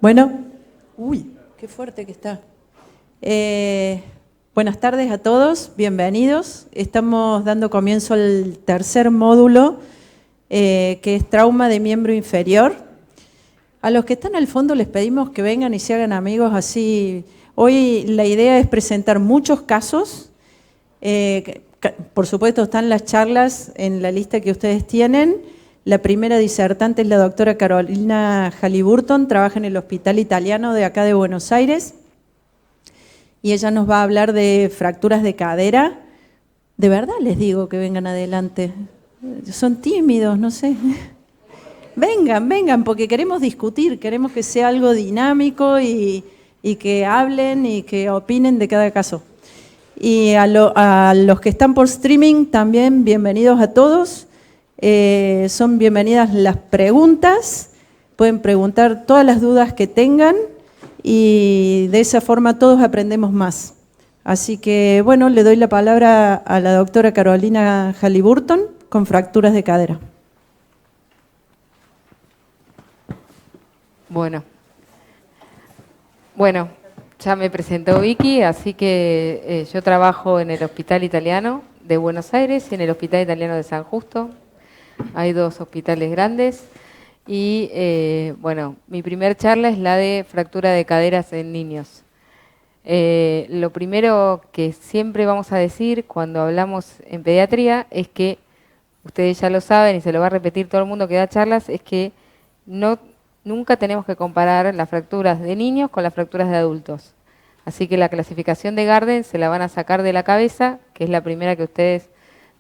Bueno, uy, qué fuerte que está. Buenas tardes a todos, bienvenidos. Estamos dando comienzo al tercer módulo, que es trauma de miembro inferior. A los que están al fondo les pedimos que vengan y se hagan amigos así. Hoy la idea es presentar muchos casos. Por supuesto están las charlas en la lista que ustedes tienen. La primera disertante es la doctora Carolina Halliburton, trabaja en el Hospital Italiano de acá de Buenos Aires. Y ella nos va a hablar de fracturas de cadera. De verdad les digo que vengan adelante. Son tímidos, no sé. Vengan, porque queremos discutir, queremos que sea algo dinámico y que hablen y que opinen de cada caso. Y a los que están por streaming también, bienvenidos a todos. Son bienvenidas las preguntas, pueden preguntar todas las dudas que tengan y de esa forma todos aprendemos más. Así que, bueno, le doy la palabra a la doctora Carolina Halliburton con fracturas de cadera. Bueno, ya me presentó Vicky, así que yo trabajo en el Hospital Italiano de Buenos Aires y en el Hospital Italiano de San Justo. Hay dos hospitales grandes y, mi primer charla es la de fractura de caderas en niños. Lo primero que siempre vamos a decir cuando hablamos en pediatría es que, ustedes ya lo saben y se lo va a repetir todo el mundo que da charlas, es que nunca tenemos que comparar las fracturas de niños con las fracturas de adultos. Así que la clasificación de Garden se la van a sacar de la cabeza, que es la primera que ustedes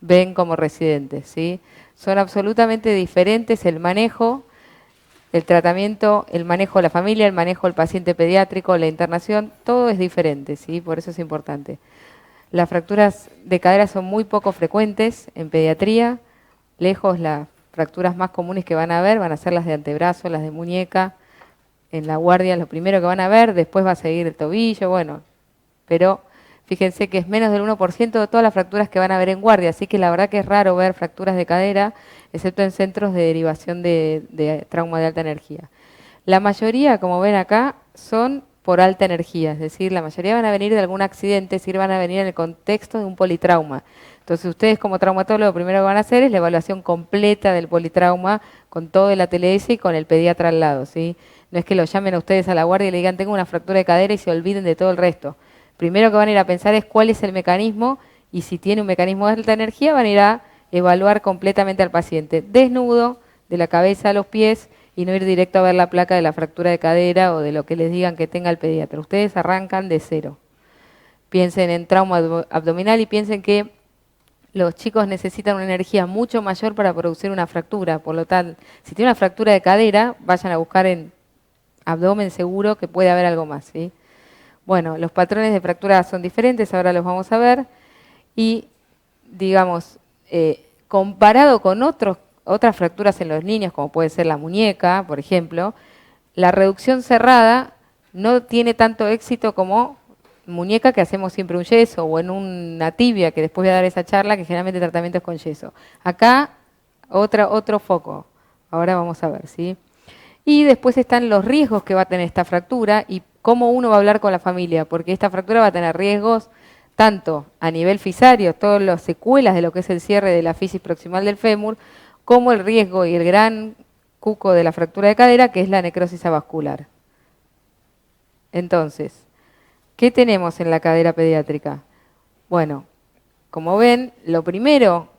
ven como residentes, ¿sí? Son absolutamente diferentes el manejo, el tratamiento, el manejo de la familia, el manejo del paciente pediátrico, la internación, todo es diferente, ¿sí? Por eso es importante. Las fracturas de cadera son muy poco frecuentes en pediatría, lejos las fracturas más comunes que van a ver van a ser las de antebrazo, las de muñeca, en la guardia lo primero que van a ver, después va a seguir el tobillo, pero fíjense que es menos del 1% de todas las fracturas que van a ver en guardia, así que la verdad que es raro ver fracturas de cadera, excepto en centros de derivación de trauma de alta energía. La mayoría, como ven acá, son por alta energía, es decir, la mayoría van a venir de algún accidente, es decir, van a venir en el contexto de un politrauma. Entonces ustedes como traumatólogos lo primero que van a hacer es la evaluación completa del politrauma con todo el ATLS y con el pediatra al lado, ¿sí? No es que lo llamen a ustedes a la guardia y le digan tengo una fractura de cadera y se olviden de todo el resto. Primero que van a ir a pensar es cuál es el mecanismo y si tiene un mecanismo de alta energía van a ir a evaluar completamente al paciente, desnudo, de la cabeza a los pies y no ir directo a ver la placa de la fractura de cadera o de lo que les digan que tenga el pediatra. Ustedes arrancan de cero. Piensen en trauma abdominal y piensen que los chicos necesitan una energía mucho mayor para producir una fractura. Por lo tanto, si tiene una fractura de cadera, vayan a buscar en abdomen seguro que puede haber algo más, ¿sí? Bueno, los patrones de fractura son diferentes, ahora los vamos a ver. Y, digamos, comparado con otras fracturas en los niños, como puede ser la muñeca, por ejemplo, la reducción cerrada no tiene tanto éxito como muñeca, que hacemos siempre un yeso, o en una tibia, que después voy a dar esa charla, que generalmente el tratamiento es con yeso. Acá, otro foco. Ahora vamos a ver, ¿sí? Y después están los riesgos que va a tener esta fractura y cómo uno va a hablar con la familia, porque esta fractura va a tener riesgos tanto a nivel fisario, todas las secuelas de lo que es el cierre de la fisis proximal del fémur, como el riesgo y el gran cuco de la fractura de cadera, que es la necrosis avascular. Entonces, ¿qué tenemos en la cadera pediátrica? Bueno, como ven, lo primero,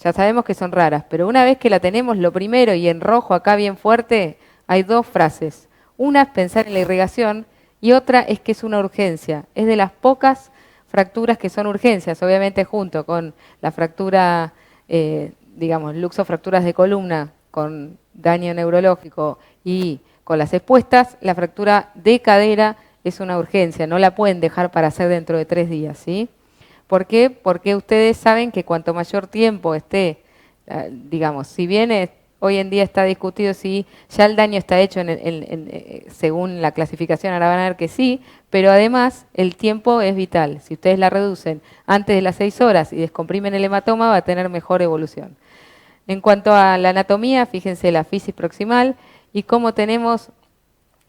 ya sabemos que son raras, pero una vez que la tenemos, lo primero, y en rojo acá bien fuerte, hay dos frases. Una es pensar en la irrigación y otra es que es una urgencia. Es de las pocas fracturas que son urgencias, obviamente junto con la fractura, luxofracturas de columna con daño neurológico y con las expuestas, la fractura de cadera es una urgencia, no la pueden dejar para hacer dentro de 3 días, ¿sí? ¿Por qué? Porque ustedes saben que cuanto mayor tiempo esté, si bien hoy en día está discutido si ya el daño está hecho según la clasificación, ahora van a ver que sí, pero además el tiempo es vital. Si ustedes la reducen antes de las 6 horas y descomprimen el hematoma, va a tener mejor evolución. En cuanto a la anatomía, fíjense la fisis proximal y cómo tenemos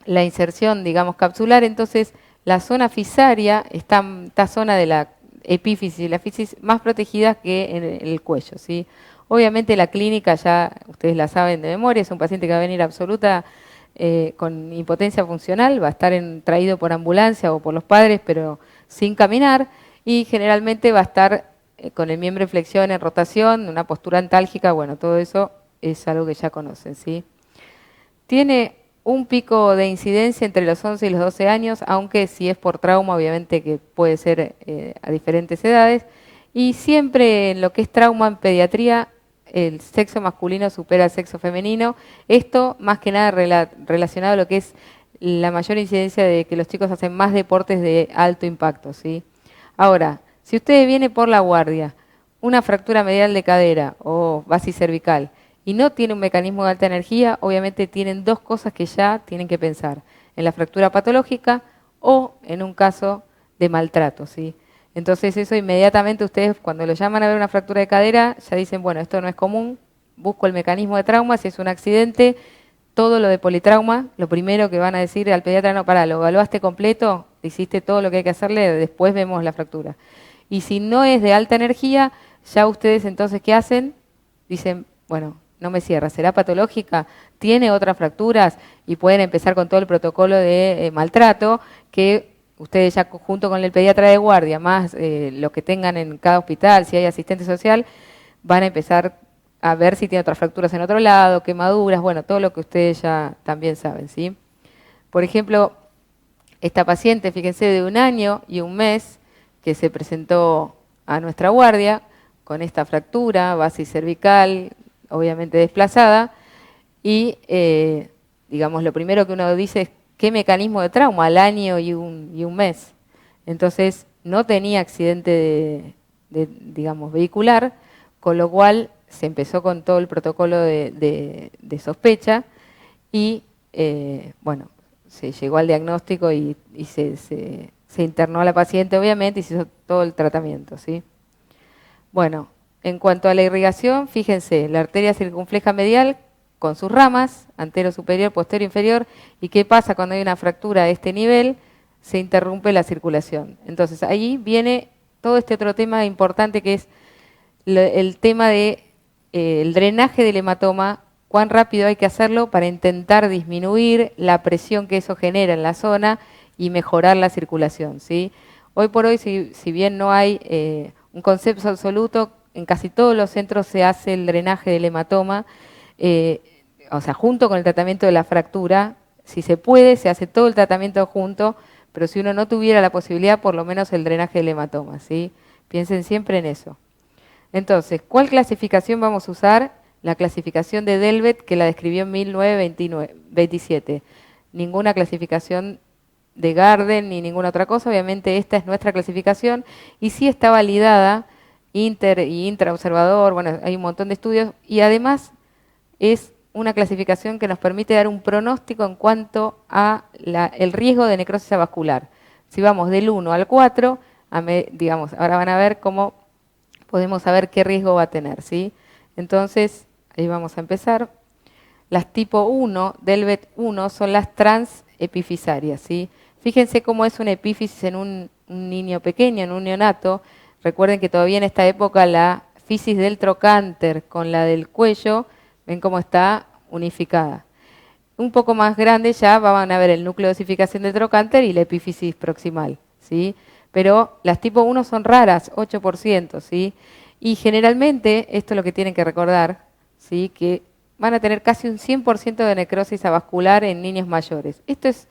la inserción, digamos, capsular, entonces la zona fisaria está esta zona de la epífisis y la fisis más protegida que en el cuello, ¿sí? Obviamente la clínica ya ustedes la saben de memoria, es un paciente que va a venir absoluta con impotencia funcional, va a estar traído por ambulancia o por los padres, pero sin caminar, y generalmente va a estar con el miembro en flexión, en rotación, una postura antálgica, bueno, todo eso es algo que ya conocen, ¿sí? Tiene un pico de incidencia entre los 11 y los 12 años, aunque si es por trauma, obviamente que puede ser a diferentes edades, y siempre en lo que es trauma en pediatría, el sexo masculino supera al sexo femenino. Esto más que nada relacionado a lo que es la mayor incidencia de que los chicos hacen más deportes de alto impacto, ¿sí? Ahora, si usted viene por la guardia, una fractura medial de cadera o basicervical y no tiene un mecanismo de alta energía, obviamente tienen dos cosas que ya tienen que pensar: en la fractura patológica o en un caso de maltrato, ¿sí? Entonces eso inmediatamente ustedes cuando lo llaman a ver una fractura de cadera ya dicen, bueno, esto no es común, busco el mecanismo de trauma, si es un accidente, todo lo de politrauma, lo primero que van a decir al pediatra, no, pará, lo evaluaste completo, hiciste todo lo que hay que hacerle, después vemos la fractura. Y si no es de alta energía, ya ustedes entonces, ¿qué hacen? Dicen, bueno, no me cierra, ¿será patológica? ¿Tiene otras fracturas? Y pueden empezar con todo el protocolo de maltrato, que ustedes ya junto con el pediatra de guardia, más lo que tengan en cada hospital, si hay asistente social, van a empezar a ver si tiene otras fracturas en otro lado, quemaduras, bueno, todo lo que ustedes ya también saben, ¿sí? Por ejemplo, esta paciente, fíjense, de 1 año y 1 mes, que se presentó a nuestra guardia con esta fractura basicervical, obviamente desplazada, y digamos, lo primero que uno dice es qué mecanismo de trauma al año y un mes. Entonces, no tenía accidente digamos, vehicular, con lo cual se empezó con todo el protocolo de sospecha y, bueno, se llegó al diagnóstico y se internó a la paciente, obviamente, y se hizo todo el tratamiento, ¿sí? Bueno, en cuanto a la irrigación, fíjense, la arteria circunfleja medial con sus ramas, antero superior, posterior inferior, y qué pasa cuando hay una fractura de este nivel, se interrumpe la circulación. Entonces ahí viene todo este otro tema importante que es el tema de el drenaje del hematoma, cuán rápido hay que hacerlo para intentar disminuir la presión que eso genera en la zona y mejorar la circulación, ¿sí? Hoy por hoy, si bien no hay un concepto absoluto, en casi todos los centros se hace el drenaje del hematoma, o sea, junto con el tratamiento de la fractura. Si se puede, se hace todo el tratamiento junto, pero si uno no tuviera la posibilidad, por lo menos el drenaje del hematoma, ¿sí? Piensen siempre en eso. Entonces, ¿cuál clasificación vamos a usar? La clasificación de Delvet, que la describió en 1927. Ninguna clasificación de Garden ni ninguna otra cosa, obviamente esta es nuestra clasificación y sí está validada inter y intraobservador, bueno, hay un montón de estudios y además es una clasificación que nos permite dar un pronóstico en cuanto a el riesgo de necrosis avascular. Si vamos del 1 al 4, digamos, ahora van a ver cómo podemos saber qué riesgo va a tener, ¿sí? Entonces, ahí vamos a empezar. Las tipo 1, Delvet 1, son las transepifisarias, ¿sí? Fíjense cómo es una epífisis en un niño pequeño, en un neonato. Recuerden que todavía en esta época la fisis del trocánter con la del cuello, ven cómo está unificada. Un poco más grande ya van a ver el núcleo de osificación del trocánter y la epífisis proximal, ¿sí? Pero las tipo 1 son raras, 8%, ¿sí? Y generalmente, esto es lo que tienen que recordar, ¿sí? Que van a tener casi un 100% de necrosis avascular en niños mayores. Esto es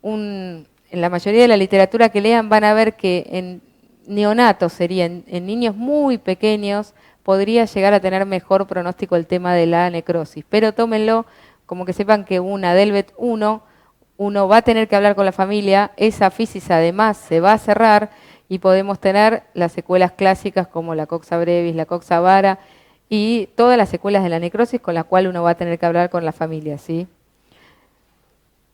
en la mayoría de la literatura que lean van a ver que en neonatos serían, en niños muy pequeños, podría llegar a tener mejor pronóstico el tema de la necrosis. Pero tómenlo como que sepan que una Delvet 1, uno va a tener que hablar con la familia, esa fisis además se va a cerrar y podemos tener las secuelas clásicas como la coxa brevis, la coxa vara y todas las secuelas de la necrosis con las cuales uno va a tener que hablar con la familia, ¿sí?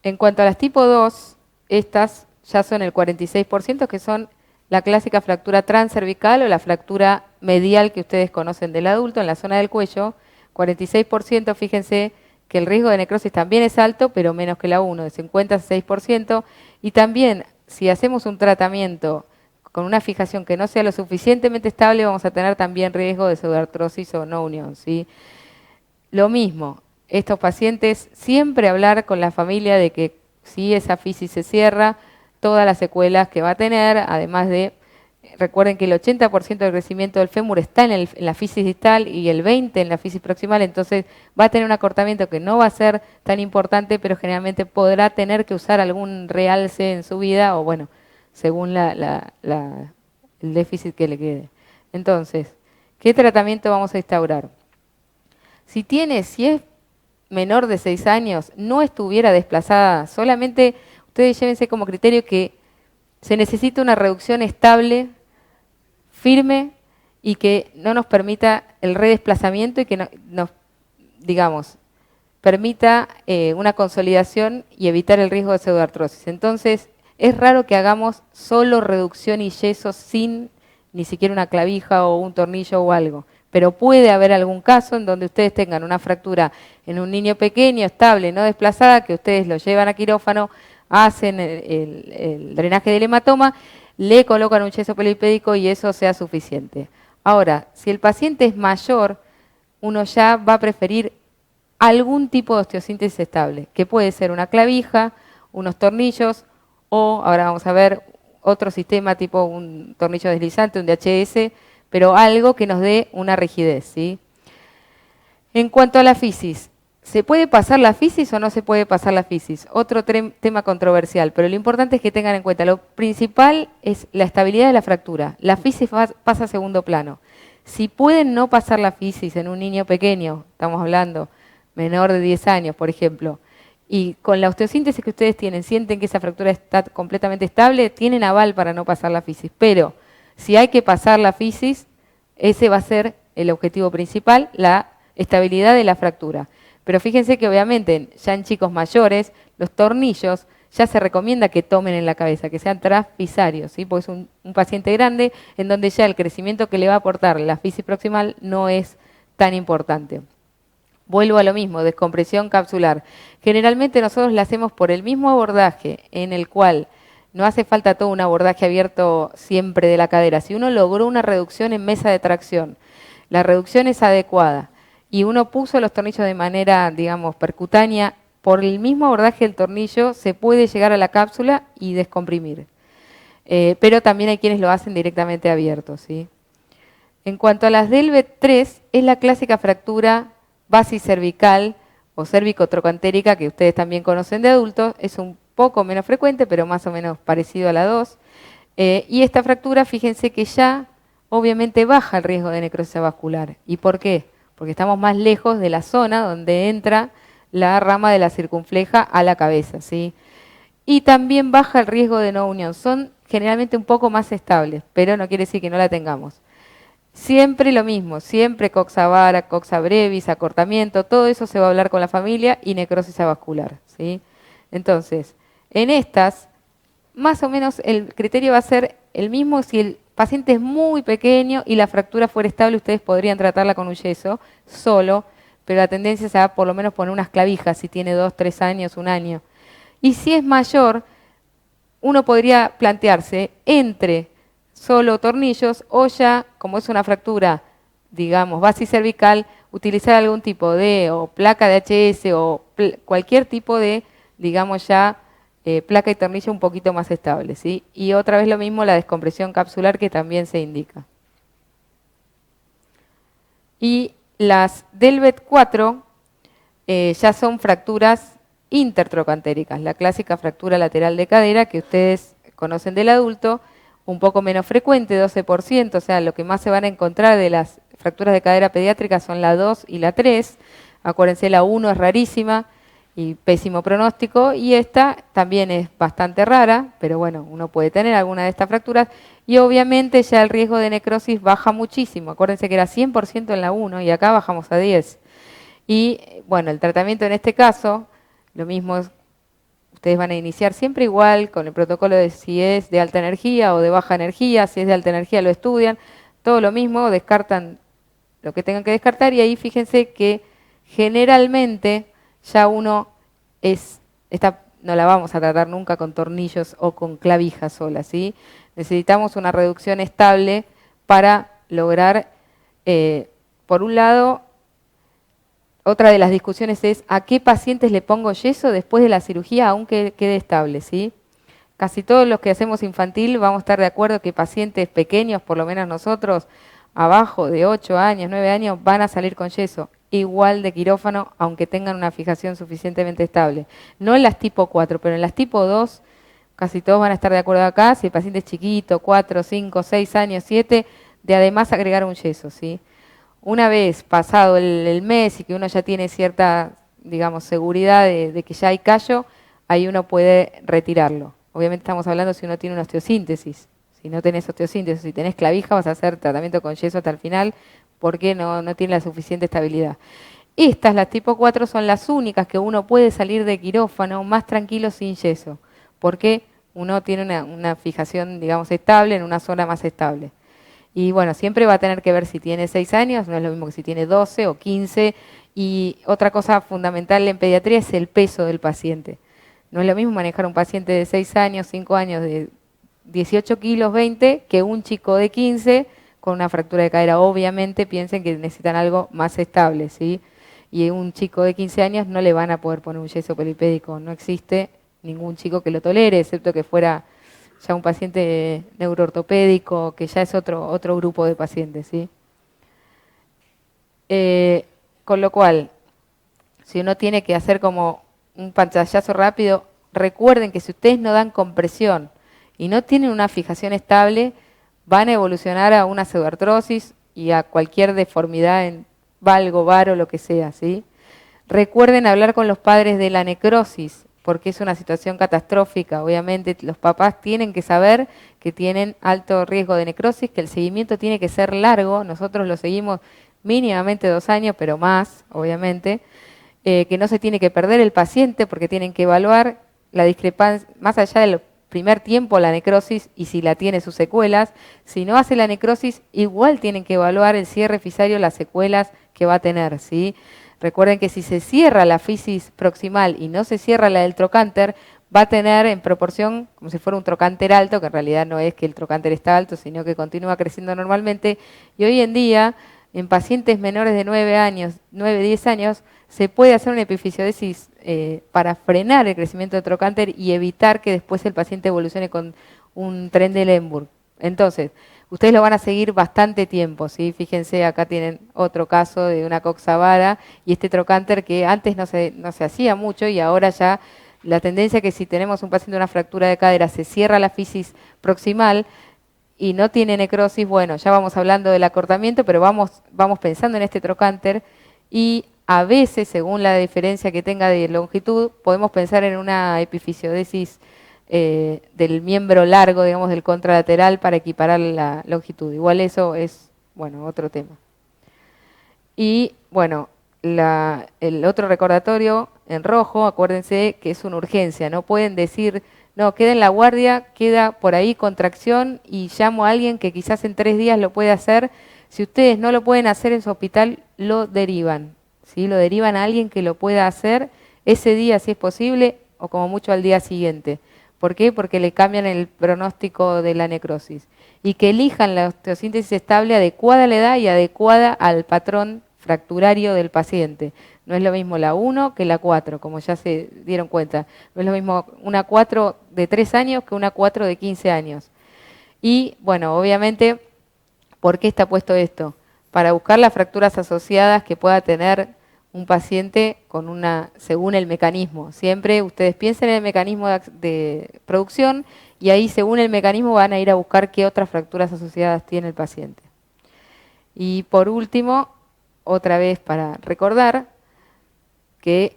En cuanto a las tipo 2, estas ya son el 46%, que son la clásica fractura transcervical o la fractura medial que ustedes conocen del adulto en la zona del cuello. 46%, fíjense que el riesgo de necrosis también es alto, pero menos que la 1, de 50 a 6%. Y también, si hacemos un tratamiento con una fijación que no sea lo suficientemente estable, vamos a tener también riesgo de pseudoartrosis o no unión, ¿sí? Lo mismo, estos pacientes, siempre hablar con la familia de que si esa fisis se cierra, todas las secuelas que va a tener, además de, recuerden que el 80% del crecimiento del fémur está en la fisis distal y el 20% en la fisis proximal, entonces va a tener un acortamiento que no va a ser tan importante, pero generalmente podrá tener que usar algún realce en su vida, o bueno, según el déficit que le quede. Entonces, ¿qué tratamiento vamos a instaurar? Si es menor de 6 años, no estuviera desplazada, solamente ustedes llévense como criterio que se necesita una reducción estable, firme, y que no nos permita el redesplazamiento y que nos, digamos, permita una consolidación y evitar el riesgo de pseudoartrosis. Entonces, es raro que hagamos solo reducción y yeso sin ni siquiera una clavija o un tornillo o algo. Pero puede haber algún caso en donde ustedes tengan una fractura en un niño pequeño, estable, no desplazada, que ustedes lo llevan a quirófano, hacen el drenaje del hematoma, le colocan un yeso pelipédico y eso sea suficiente. Ahora, si el paciente es mayor, uno ya va a preferir algún tipo de osteosíntesis estable, que puede ser una clavija, unos tornillos, o ahora vamos a ver otro sistema tipo un tornillo deslizante, un DHS, pero algo que nos dé una rigidez, ¿sí? En cuanto a la fisis, ¿se puede pasar la fisis o no se puede pasar la fisis? Otro tema controversial, pero lo importante es que tengan en cuenta, lo principal es la estabilidad de la fractura. La fisis pasa a segundo plano. Si pueden no pasar la fisis en un niño pequeño, estamos hablando menor de 10 años, por ejemplo, y con la osteosíntesis que ustedes tienen, sienten que esa fractura está completamente estable, tienen aval para no pasar la fisis, pero si hay que pasar la fisis, ese va a ser el objetivo principal, la estabilidad de la fractura. Pero fíjense que obviamente ya en chicos mayores, los tornillos ya se recomienda que tomen en la cabeza, que sean transfisarios, ¿sí? Porque es un paciente grande en donde ya el crecimiento que le va a aportar la fisis proximal no es tan importante. Vuelvo a lo mismo, descompresión capsular. Generalmente nosotros la hacemos por el mismo abordaje en el cual no hace falta todo un abordaje abierto siempre de la cadera. Si uno logró una reducción en mesa de tracción, la reducción es adecuada y uno puso los tornillos de manera, digamos, percutánea, por el mismo abordaje del tornillo se puede llegar a la cápsula y descomprimir. Pero también hay quienes lo hacen directamente abierto, ¿sí? En cuanto a las Delvet 3, es la clásica fractura basicervical o cérvico-trocantérica que ustedes también conocen de adultos, es un poco menos frecuente, pero más o menos parecido a la 2. Y esta fractura, fíjense que ya obviamente baja el riesgo de necrosis vascular. ¿Y por qué? Porque estamos más lejos de la zona donde entra la rama de la circunfleja a la cabeza, ¿sí? Y también baja el riesgo de no unión. Son generalmente un poco más estables, pero no quiere decir que no la tengamos. Siempre lo mismo, siempre coxa vara, coxa brevis, acortamiento, todo eso se va a hablar con la familia y necrosis avascular, ¿sí? Entonces, en estas, más o menos el criterio va a ser el mismo. Si el paciente es muy pequeño y la fractura fuera estable, ustedes podrían tratarla con un yeso solo, pero la tendencia es a por lo menos poner unas clavijas si tiene 2, 3 años, 1 año. Y si es mayor, uno podría plantearse entre solo tornillos o ya, como es una fractura, digamos, basicervical, utilizar algún tipo de o placa de HS o cualquier tipo de, digamos ya, placa y tornillo un poquito más estable, ¿sí? Y otra vez lo mismo, la descompresión capsular que también se indica. Y las Delvet 4 ya son fracturas intertrocantéricas, la clásica fractura lateral de cadera que ustedes conocen del adulto, un poco menos frecuente, 12%, o sea, lo que más se van a encontrar de las fracturas de cadera pediátricas son la 2 y la 3. Acuérdense, la 1 es rarísima y pésimo pronóstico, y esta también es bastante rara, pero bueno, uno puede tener alguna de estas fracturas, y obviamente ya el riesgo de necrosis baja muchísimo. Acuérdense que era 100% en la 1 y acá bajamos a 10. Y bueno, el tratamiento en este caso, lo mismo es, ustedes van a iniciar siempre igual con el protocolo de si es de alta energía o de baja energía. Si es de alta energía lo estudian, todo lo mismo, descartan lo que tengan que descartar, y ahí fíjense que generalmente ya uno no la vamos a tratar nunca con tornillos o con clavijas solas, ¿sí? Necesitamos una reducción estable para lograr, por un lado, otra de las discusiones es a qué pacientes le pongo yeso después de la cirugía aunque quede estable, ¿sí? Casi todos los que hacemos infantil vamos a estar de acuerdo que pacientes pequeños, por lo menos nosotros, abajo de 8 años, 9 años, van a salir con yeso, igual de quirófano, aunque tengan una fijación suficientemente estable. No en las tipo 4, pero en las tipo 2, casi todos van a estar de acuerdo acá, si el paciente es chiquito, 4, 5, 6 años, 7, de además agregar un yeso, ¿sí? Una vez pasado el mes y que uno ya tiene cierta, digamos, seguridad de que ya hay callo, ahí uno puede retirarlo. Obviamente estamos hablando si uno tiene una osteosíntesis. Si no tenés osteosíntesis, si tenés clavija, vas a hacer tratamiento con yeso hasta el final porque no tiene la suficiente estabilidad. Estas, las tipo 4, son las únicas que uno puede salir de quirófano más tranquilo sin yeso, porque uno tiene una fijación, digamos, estable en una zona más estable. Y bueno, siempre va a tener que ver si tiene 6 años, no es lo mismo que si tiene 12 o 15. Y otra cosa fundamental en pediatría es el peso del paciente. No es lo mismo manejar un paciente de 6 años, 5 años, de 18 kilos, 20, que un chico de 15 con una fractura de cadera. Obviamente piensen que necesitan algo más estable, ¿sí? Y un chico de 15 años no le van a poder poner un yeso peripédico. No existe ningún chico que lo tolere, excepto que fuera ya un paciente neuroortopédico, que ya es otro grupo de pacientes, ¿sí? Con lo cual, si uno tiene que hacer como un pantallazo rápido, recuerden que si ustedes no dan compresión y no tienen una fijación estable, van a evolucionar a una pseudoartrosis y a cualquier deformidad en valgo, varo, lo que sea, ¿sí? Recuerden hablar con los padres de la necrosis, porque es una situación catastrófica. Obviamente los papás tienen que saber que tienen alto riesgo de necrosis, que el seguimiento tiene que ser largo. Nosotros lo seguimos mínimamente 2 años, pero más, obviamente. Que no se tiene que perder el paciente porque tienen que evaluar la discrepancia, más allá del primer tiempo, la necrosis y si la tiene sus secuelas. Si no hace la necrosis, igual tienen que evaluar el cierre fisario, las secuelas que va a tener, ¿sí? Recuerden que si se cierra la fisis proximal y no se cierra la del trocánter, va a tener en proporción como si fuera un trocánter alto, que en realidad no es que el trocánter está alto, sino que continúa creciendo normalmente. Y hoy en día, en pacientes menores de 9 años, 9, 10 años, se puede hacer una epifisiodesis para frenar el crecimiento del trocánter y evitar que después el paciente evolucione con un tren de Lemburg. Entonces, ustedes lo van a seguir bastante tiempo, ¿sí? Fíjense, acá tienen otro caso de una coxavara y este trocánter que antes no se hacía mucho y ahora ya la tendencia que si tenemos un paciente con una fractura de cadera se cierra la fisis proximal y no tiene necrosis, bueno, ya vamos hablando del acortamiento, pero vamos pensando en este trocánter y a veces, según la diferencia que tenga de longitud, podemos pensar en una epifisiodesis del miembro largo, digamos, del contralateral para equiparar la longitud. Igual eso es, bueno, otro tema. Y, bueno, el otro recordatorio en rojo, acuérdense que es una urgencia. No pueden decir, no, queda en la guardia, queda por ahí contracción y llamo a alguien que quizás en 3 días lo puede hacer. Si ustedes no lo pueden hacer en su hospital, lo derivan, ¿sí? Lo derivan a alguien que lo pueda hacer ese día si es posible o como mucho al día siguiente. ¿Por qué? Porque le cambian el pronóstico de la necrosis. Y que elijan la osteosíntesis estable adecuada a la edad y adecuada al patrón fracturario del paciente. No es lo mismo la 1 que la 4, como ya se dieron cuenta. No es lo mismo una 4 de 3 años que una 4 de 15 años. Y, bueno, obviamente, ¿por qué está puesto esto? Para buscar las fracturas asociadas que pueda tener un paciente con según el mecanismo. Siempre ustedes piensen en el mecanismo de producción y ahí según el mecanismo van a ir a buscar qué otras fracturas asociadas tiene el paciente. Y por último, otra vez para recordar qué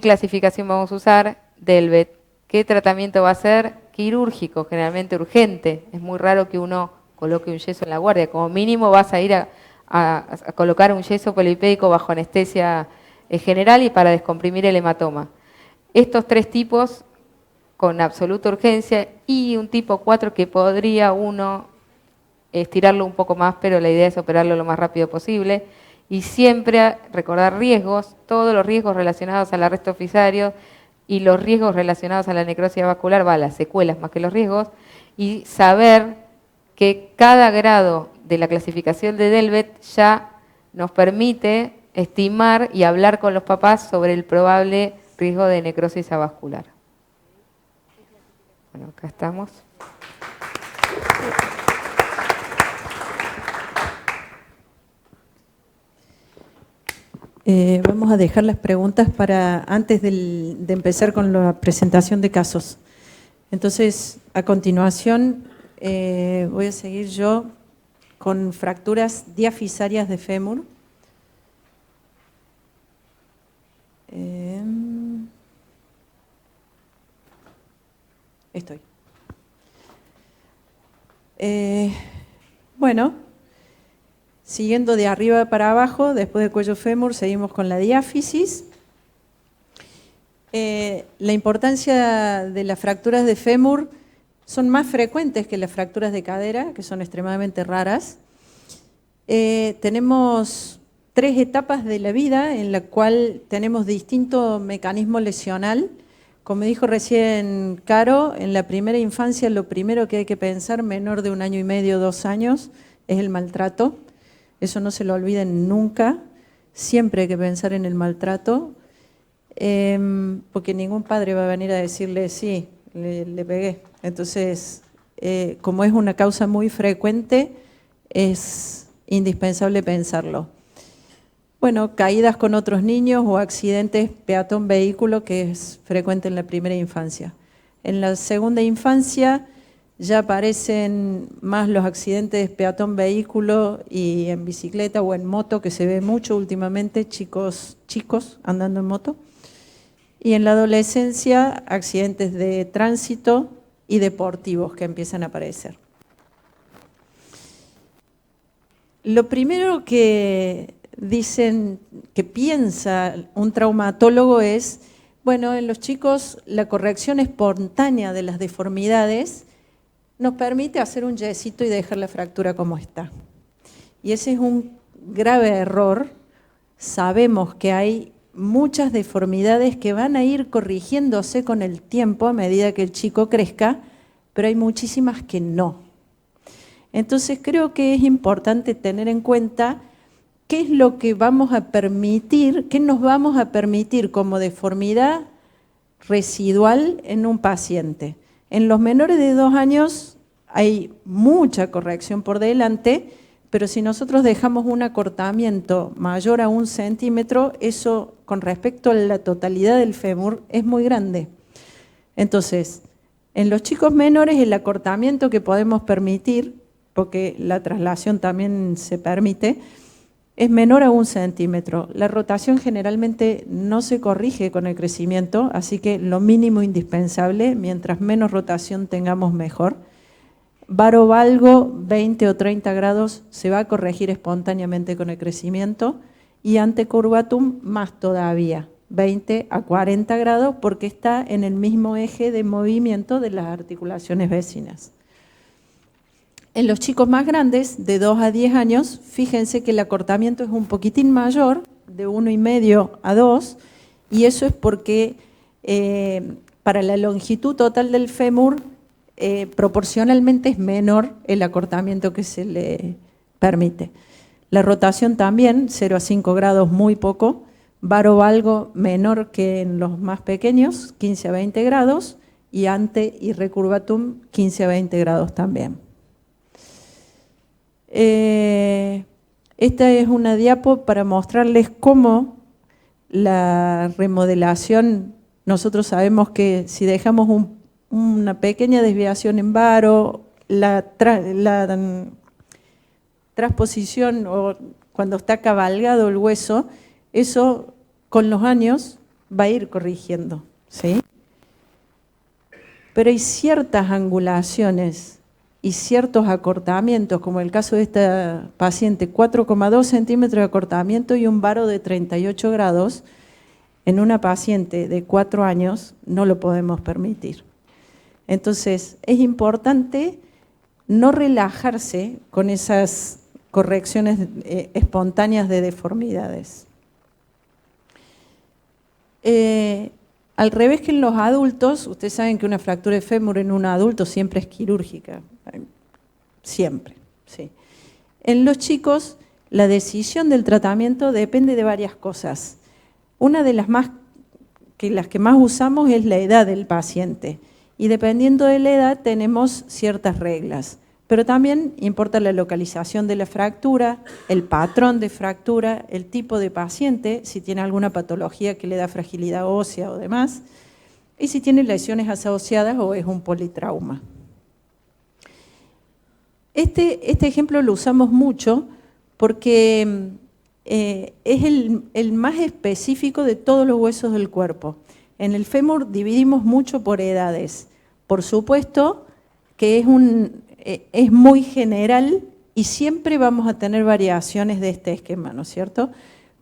clasificación vamos a usar, Delvet, qué tratamiento va a ser quirúrgico, generalmente urgente. Es muy raro que uno coloque un yeso en la guardia, como mínimo vas a ir a colocar un yeso polipédico bajo anestesia general y para descomprimir el hematoma. Estos 3 tipos con absoluta urgencia y un tipo 4 que podría uno estirarlo un poco más, pero la idea es operarlo lo más rápido posible. y siempre recordar riesgos, todos los riesgos relacionados al arresto oficiario y los riesgos relacionados a la necrosis vascular, las secuelas más que los riesgos, y saber que cada grado de la clasificación de Delvet ya nos permite estimar y hablar con los papás sobre el probable riesgo de necrosis avascular. Bueno, acá estamos. Vamos a dejar las preguntas para antes de empezar con la presentación de casos. Entonces, a continuación, voy a seguir yo con fracturas diafisarias de fémur. Estoy. Bueno, siguiendo de arriba para abajo, después del cuello fémur, seguimos con la diáfisis. La importancia de las fracturas de fémur son más frecuentes que las fracturas de cadera, que son extremadamente raras. Tenemos 3 etapas de la vida en la cual tenemos distinto mecanismo lesional. Como dijo recién Caro, en la primera infancia lo primero que hay que pensar, menor de 1 año y medio, 2 años, es el maltrato. Eso no se lo olviden nunca, siempre hay que pensar en el maltrato, porque ningún padre va a venir a decirle, sí, le pegué. Entonces, como es una causa muy frecuente, es indispensable pensarlo. Bueno, caídas con otros niños o accidentes peatón-vehículo, que es frecuente en la primera infancia. En la segunda infancia ya aparecen más los accidentes peatón-vehículo y en bicicleta o en moto, que se ve mucho últimamente, chicos andando en moto. Y en la adolescencia, accidentes de tránsito y deportivos que empiezan a aparecer. Lo primero que dicen, que piensa un traumatólogo es, bueno, en los chicos la corrección espontánea de las deformidades nos permite hacer un yesito y dejar la fractura como está. Y ese es un grave error. Sabemos que hay muchas deformidades que van a ir corrigiéndose con el tiempo a medida que el chico crezca, pero hay muchísimas que no. Entonces creo que es importante tener en cuenta qué es lo que vamos a permitir, qué nos vamos a permitir como deformidad residual en un paciente. En los menores de 2 años hay mucha corrección por delante, pero si nosotros dejamos un acortamiento mayor a 1 centímetro, eso con respecto a la totalidad del fémur es muy grande. Entonces, en los chicos menores el acortamiento que podemos permitir, porque la traslación también se permite, es menor a 1 centímetro. La rotación generalmente no se corrige con el crecimiento, así que lo mínimo indispensable, mientras menos rotación tengamos mejor. Varovalgo, 20 o 30 grados, se va a corregir espontáneamente con el crecimiento, y antecurvatum más todavía, 20 a 40 grados, porque está en el mismo eje de movimiento de las articulaciones vecinas. En los chicos más grandes, de 2 a 10 años, fíjense que el acortamiento es un poquitín mayor, de 1,5 a 2, y eso es porque para la longitud total del fémur, proporcionalmente es menor el acortamiento que se le permite. La rotación también, 0 a 5 grados, muy poco. Varovalgo menor que en los más pequeños, 15 a 20 grados, y ante y recurvatum, 15 a 20 grados también. Esta es una diapo para mostrarles cómo la remodelación, nosotros sabemos que si dejamos una pequeña desviación en varo, la transposición o cuando está cabalgado el hueso, eso con los años va a ir corrigiendo, ¿sí? Pero hay ciertas angulaciones y ciertos acortamientos, como el caso de esta paciente, 4,2 centímetros de acortamiento y un varo de 38 grados, en una paciente de 4 años no lo podemos permitir. Entonces, es importante no relajarse con correcciones espontáneas de deformidades. Al revés que en los adultos, ustedes saben que una fractura de fémur en un adulto siempre es quirúrgica, siempre, sí. En los chicos, la decisión del tratamiento depende de varias cosas. Una de las que más usamos es la edad del paciente, y dependiendo de la edad tenemos ciertas reglas. Pero también importa la localización de la fractura, el patrón de fractura, el tipo de paciente, si tiene alguna patología que le da fragilidad ósea o demás, y si tiene lesiones asociadas o es un politrauma. Este ejemplo lo usamos mucho porque es el más específico de todos los huesos del cuerpo. En el fémur dividimos mucho por edades. Por supuesto que es muy general y siempre vamos a tener variaciones de este esquema, ¿no es cierto?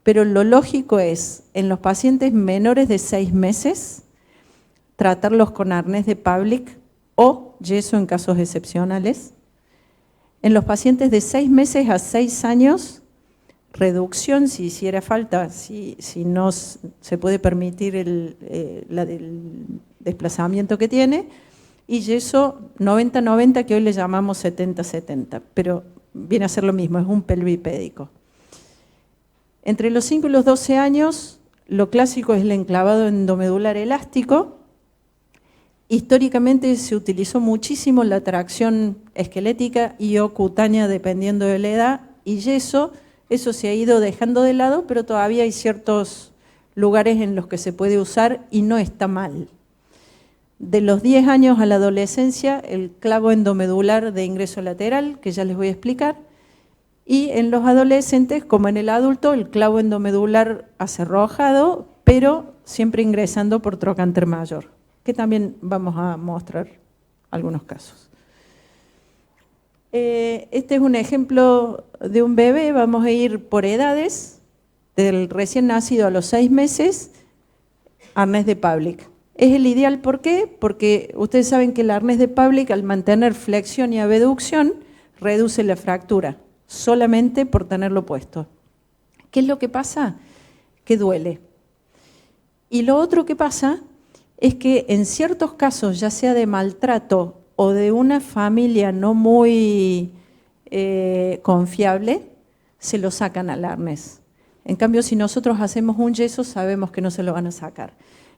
Pero lo lógico es, en los pacientes menores de 6 meses, tratarlos con arnés de Pavlik o yeso en casos excepcionales. En los pacientes de 6 meses a 6 años, reducción si hiciera falta, si no se puede permitir el desplazamiento que tiene, y yeso 90-90, que hoy le llamamos 70-70, pero viene a ser lo mismo, es un pelvipédico. Entre los 5 y los 12 años, lo clásico es el enclavado endomedular elástico. Históricamente se utilizó muchísimo la tracción esquelética y o cutánea dependiendo de la edad, y yeso, eso se ha ido dejando de lado, pero todavía hay ciertos lugares en los que se puede usar y no está mal. De los 10 años a la adolescencia, el clavo endomedular de ingreso lateral, que ya les voy a explicar, y en los adolescentes, como en el adulto, el clavo endomedular acerrojado, pero siempre ingresando por trocánter mayor, que también vamos a mostrar algunos casos. Este es un ejemplo de un bebé, vamos a ir por edades, del recién nacido a los 6 meses, arnés de Pavlik. Es el ideal, ¿por qué? Porque ustedes saben que el arnés de Pavlik, al mantener flexión y abducción, reduce la fractura, solamente por tenerlo puesto. ¿Qué es lo que pasa? Que duele. Y lo otro que pasa es que en ciertos casos, ya sea de maltrato o de una familia no muy confiable, se lo sacan al arnés. En cambio, si nosotros hacemos un yeso, sabemos que no se lo van a sacar.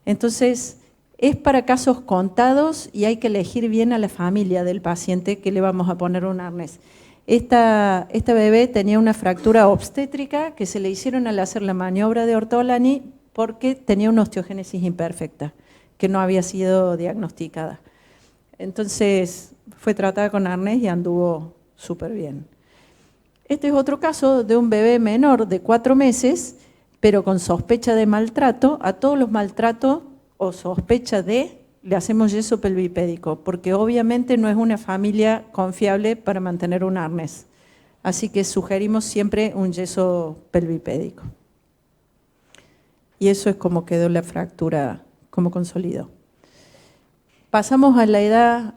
Entonces, es para casos contados y hay que elegir bien a la familia del paciente que le vamos a poner un arnés. Esta bebé tenía una fractura obstétrica que se le hicieron al hacer la maniobra de Ortolani porque tenía una osteogénesis imperfecta, que no había sido diagnosticada. Entonces fue tratada con arnés y anduvo súper bien. Este es otro caso de un bebé menor de 4 meses, pero con sospecha de maltrato. A todos los maltratos o sospecha de, le hacemos yeso pelvipédico, porque obviamente no es una familia confiable para mantener un arnés. Así que sugerimos siempre un yeso pelvipédico. Y eso es como quedó la fractura, como consolidó. Pasamos a la edad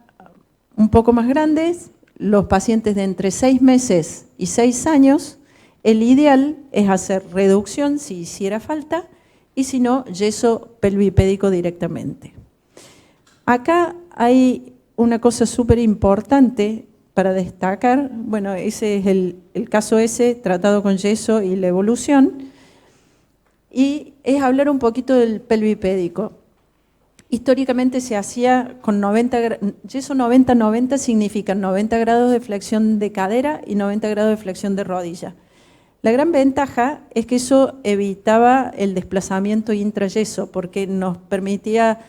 un poco más grande, los pacientes de entre 6 meses y 6 años, el ideal es hacer reducción si hiciera falta, y si no, yeso pelvipédico directamente. Acá hay una cosa súper importante para destacar, bueno, ese es el caso ese, tratado con yeso y la evolución, y es hablar un poquito del pelvipédico. Históricamente se hacía con yeso 90-90 significa 90 grados de flexión de cadera y 90 grados de flexión de rodilla. La gran ventaja es que eso evitaba el desplazamiento intrayeso porque nos permitía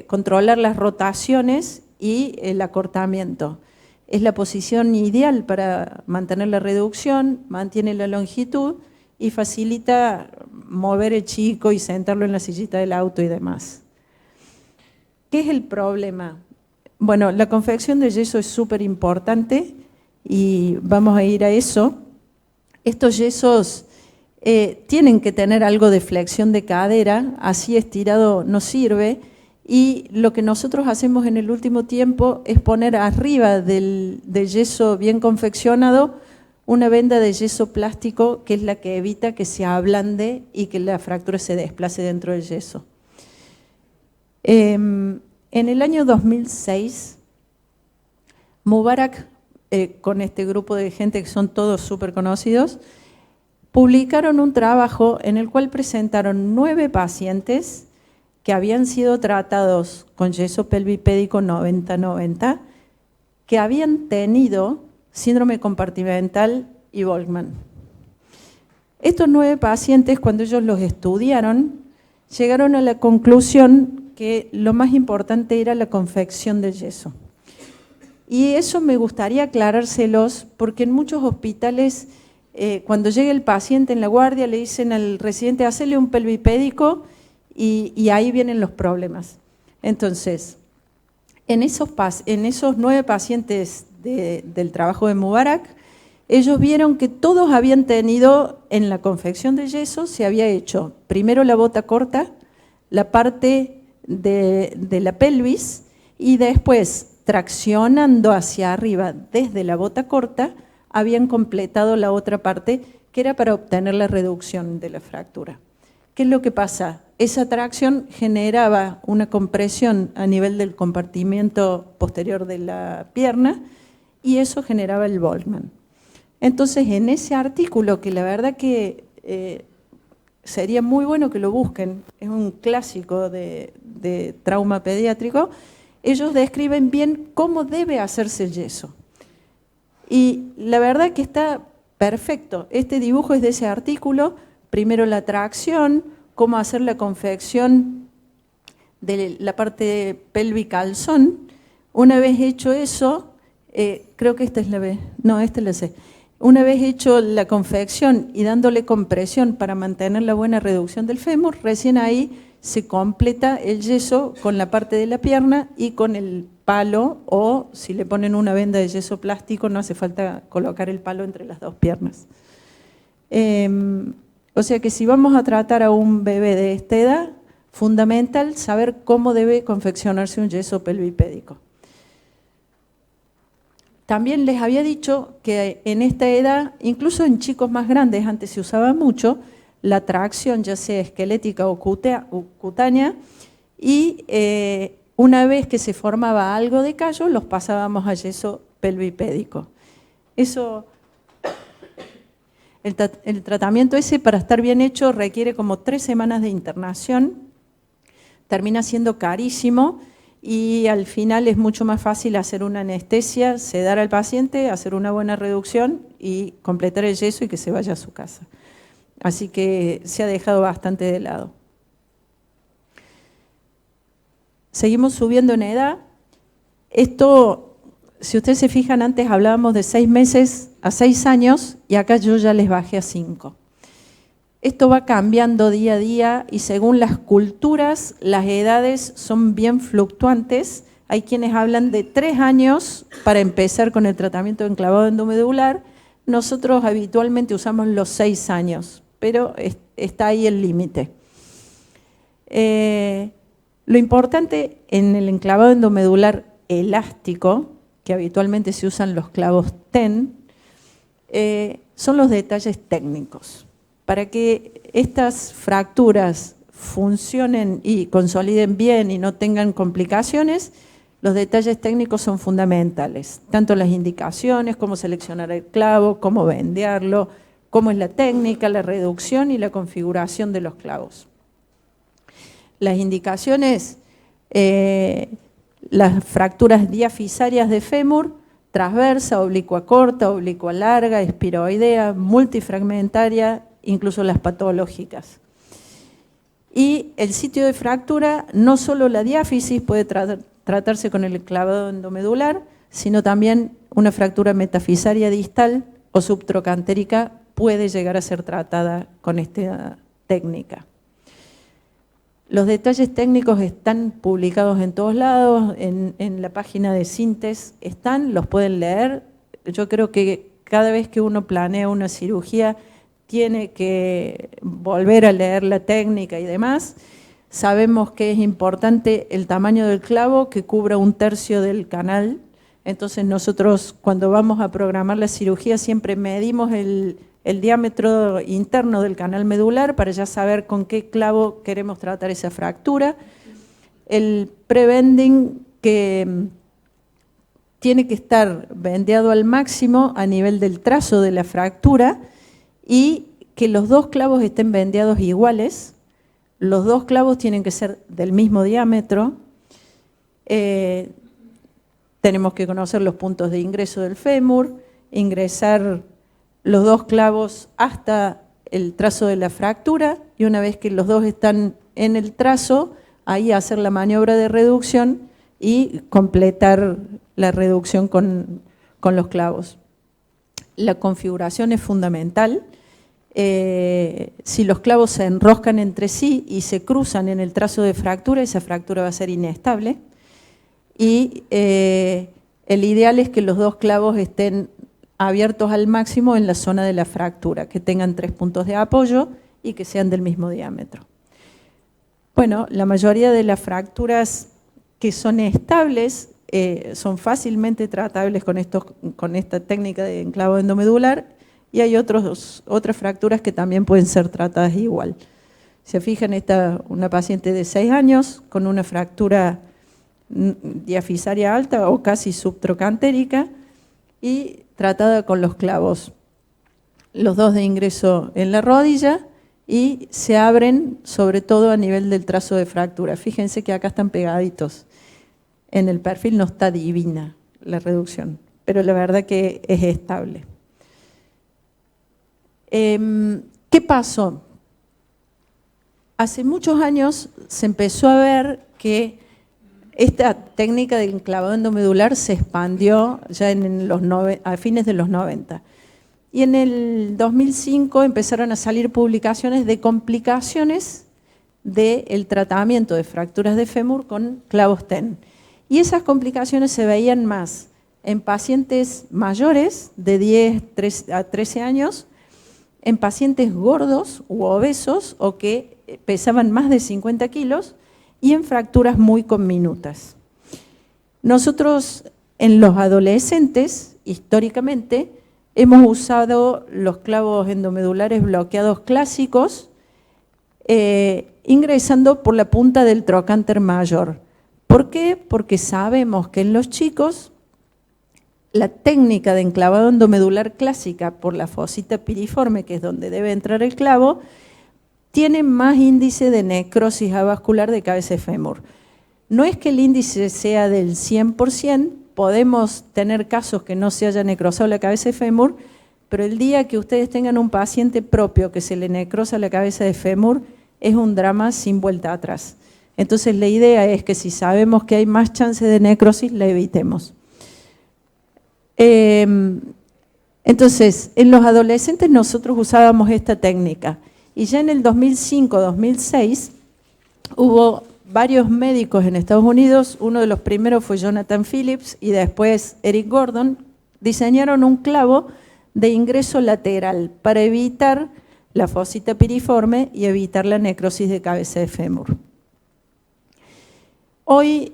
controlar las rotaciones y el acortamiento. Es la posición ideal para mantener la reducción, mantiene la longitud y facilita mover el chico y sentarlo en la sillita del auto y demás. ¿Qué es el problema? Bueno, la confección de yeso es súper importante y vamos a ir a eso. Estos yesos tienen que tener algo de flexión de cadera, así estirado no sirve, y lo que nosotros hacemos en el último tiempo es poner arriba del yeso bien confeccionado una venda de yeso plástico que es la que evita que se ablande y que la fractura se desplace dentro del yeso. En el año 2006, Mubarak, con este grupo de gente que son todos súper conocidos, publicaron un trabajo en el cual presentaron 9 pacientes que habían sido tratados con yeso pelvipédico 90-90, que habían tenido síndrome compartimental y Volkmann. Estos 9 pacientes, cuando ellos los estudiaron, llegaron a la conclusión que lo más importante era la confección del yeso. Y eso me gustaría aclarárselos, porque en muchos hospitales, cuando llega el paciente en la guardia, le dicen al residente, hacele un pelvipédico, y ahí vienen los problemas. Entonces, en esos 9 pacientes del trabajo de Mubarak, ellos vieron que todos habían tenido, en la confección de yeso, se había hecho primero la bota corta, la parte de la pelvis, y después, traccionando hacia arriba desde la bota corta, habían completado la otra parte, que era para obtener la reducción de la fractura. ¿Qué es lo que pasa? Esa tracción generaba una compresión a nivel del compartimiento posterior de la pierna y eso generaba el Volkmann. Entonces, en ese artículo, que la verdad que sería muy bueno que lo busquen, es un clásico de trauma pediátrico, ellos describen bien cómo debe hacerse el yeso. Y la verdad que está perfecto. Este dibujo es de ese artículo. Primero la tracción, cómo hacer la confección de la parte pelvic-calzón. Una vez hecho eso, creo que esta es la B, no, esta es la C. Una vez hecho la confección y dándole compresión para mantener la buena reducción del fémur, recién ahí se completa el yeso con la parte de la pierna y con el palo, o si le ponen una venda de yeso plástico no hace falta colocar el palo entre las dos piernas. O sea que si vamos a tratar a un bebé de esta edad, fundamental saber cómo debe confeccionarse un yeso pelvipédico. También les había dicho que en esta edad, incluso en chicos más grandes, antes se usaba mucho, la tracción ya sea esquelética o cutánea, y una vez que se formaba algo de callo, los pasábamos a yeso pelvipédico. Eso, el tratamiento ese, para estar bien hecho, requiere como 3 semanas de internación, termina siendo carísimo, y al final es mucho más fácil hacer una anestesia, sedar al paciente, hacer una buena reducción y completar el yeso y que se vaya a su casa. Así que se ha dejado bastante de lado. Seguimos subiendo en edad. Esto, si ustedes se fijan, antes hablábamos de 6 meses a 6 años y acá yo ya les bajé a 5. Esto va cambiando día a día y según las culturas, las edades son bien fluctuantes. Hay quienes hablan de 3 años para empezar con el tratamiento de enclavado endomedular. Nosotros habitualmente usamos los 6 años, pero está ahí el límite. Lo importante en el enclavado endomedular elástico, que habitualmente se usan los clavos TEN, son los detalles técnicos. Para que estas fracturas funcionen y consoliden bien y no tengan complicaciones, los detalles técnicos son fundamentales. Tanto las indicaciones, cómo seleccionar el clavo, cómo vendearlo, cómo es la técnica, la reducción y la configuración de los clavos. Las indicaciones, las fracturas diafisarias de fémur, transversa, oblicua corta, oblicua larga, espiroidea, multifragmentaria, incluso las patológicas. Y el sitio de fractura, no solo la diáfisis puede tratarse con el enclavado endomedular, sino también una fractura metafisaria distal o subtrocantérica puede llegar a ser tratada con esta técnica. Los detalles técnicos están publicados en todos lados, en la página de Sintes están, los pueden leer. Yo creo que cada vez que uno planea una cirugía tiene que volver a leer la técnica y demás. Sabemos que es importante el tamaño del clavo, que cubra 1/3 del canal. Entonces nosotros cuando vamos a programar la cirugía siempre medimos el diámetro interno del canal medular para ya saber con qué clavo queremos tratar esa fractura. El prebending que tiene que estar bendeado al máximo a nivel del trazo de la fractura y que los dos clavos estén bendeados iguales. Los dos clavos tienen que ser del mismo diámetro. Tenemos que conocer los puntos de ingreso del fémur, ingresar los dos clavos hasta el trazo de la fractura y una vez que los dos están en el trazo, ahí hacer la maniobra de reducción y completar la reducción con los clavos. La configuración es fundamental. Si los clavos se enroscan entre sí y se cruzan en el trazo de fractura, esa fractura va a ser inestable. Y el ideal es que los dos clavos estén abiertos al máximo en la zona de la fractura, que tengan 3 puntos de apoyo y que sean del mismo diámetro. Bueno, la mayoría de las fracturas que son estables son fácilmente tratables con esta técnica de enclavado endomedular y hay otras fracturas que también pueden ser tratadas igual. Se fijan, una paciente de 6 años con una fractura diafisaria alta o casi subtrocantérica y tratada con los clavos, los dos de ingreso en la rodilla y se abren sobre todo a nivel del trazo de fractura. Fíjense que acá están pegaditos. En el perfil no está divina la reducción, pero la verdad que es estable. ¿Qué pasó? Hace muchos años se empezó a ver que esta técnica de enclavado endomedular se expandió ya a fines de los 90. Y en el 2005 empezaron a salir publicaciones de complicaciones del tratamiento de fracturas de fémur con clavos TEN. Y esas complicaciones se veían más en pacientes mayores de 10 a 13 años, en pacientes gordos u obesos o que pesaban más de 50 kilos y en fracturas muy conminutas. Nosotros en los adolescentes, históricamente, hemos usado los clavos endomedulares bloqueados clásicos ingresando por la punta del trocánter mayor. ¿Por qué? Porque sabemos que en los chicos la técnica de enclavado endomedular clásica por la fosita piriforme, que es donde debe entrar el clavo, tiene más índice de necrosis avascular de cabeza de fémur. No es que el índice sea del 100%, podemos tener casos que no se haya necrosado la cabeza de fémur, pero el día que ustedes tengan un paciente propio que se le necrosa la cabeza de fémur, es un drama sin vuelta atrás. Entonces la idea es que si sabemos que hay más chance de necrosis, la evitemos. Entonces, en los adolescentes nosotros usábamos esta técnica y ya en el 2005-2006 hubo varios médicos en Estados Unidos, uno de los primeros fue Jonathan Phillips y después Eric Gordon, diseñaron un clavo de ingreso lateral para evitar la fosita piriforme y evitar la necrosis de cabeza de fémur. Hoy,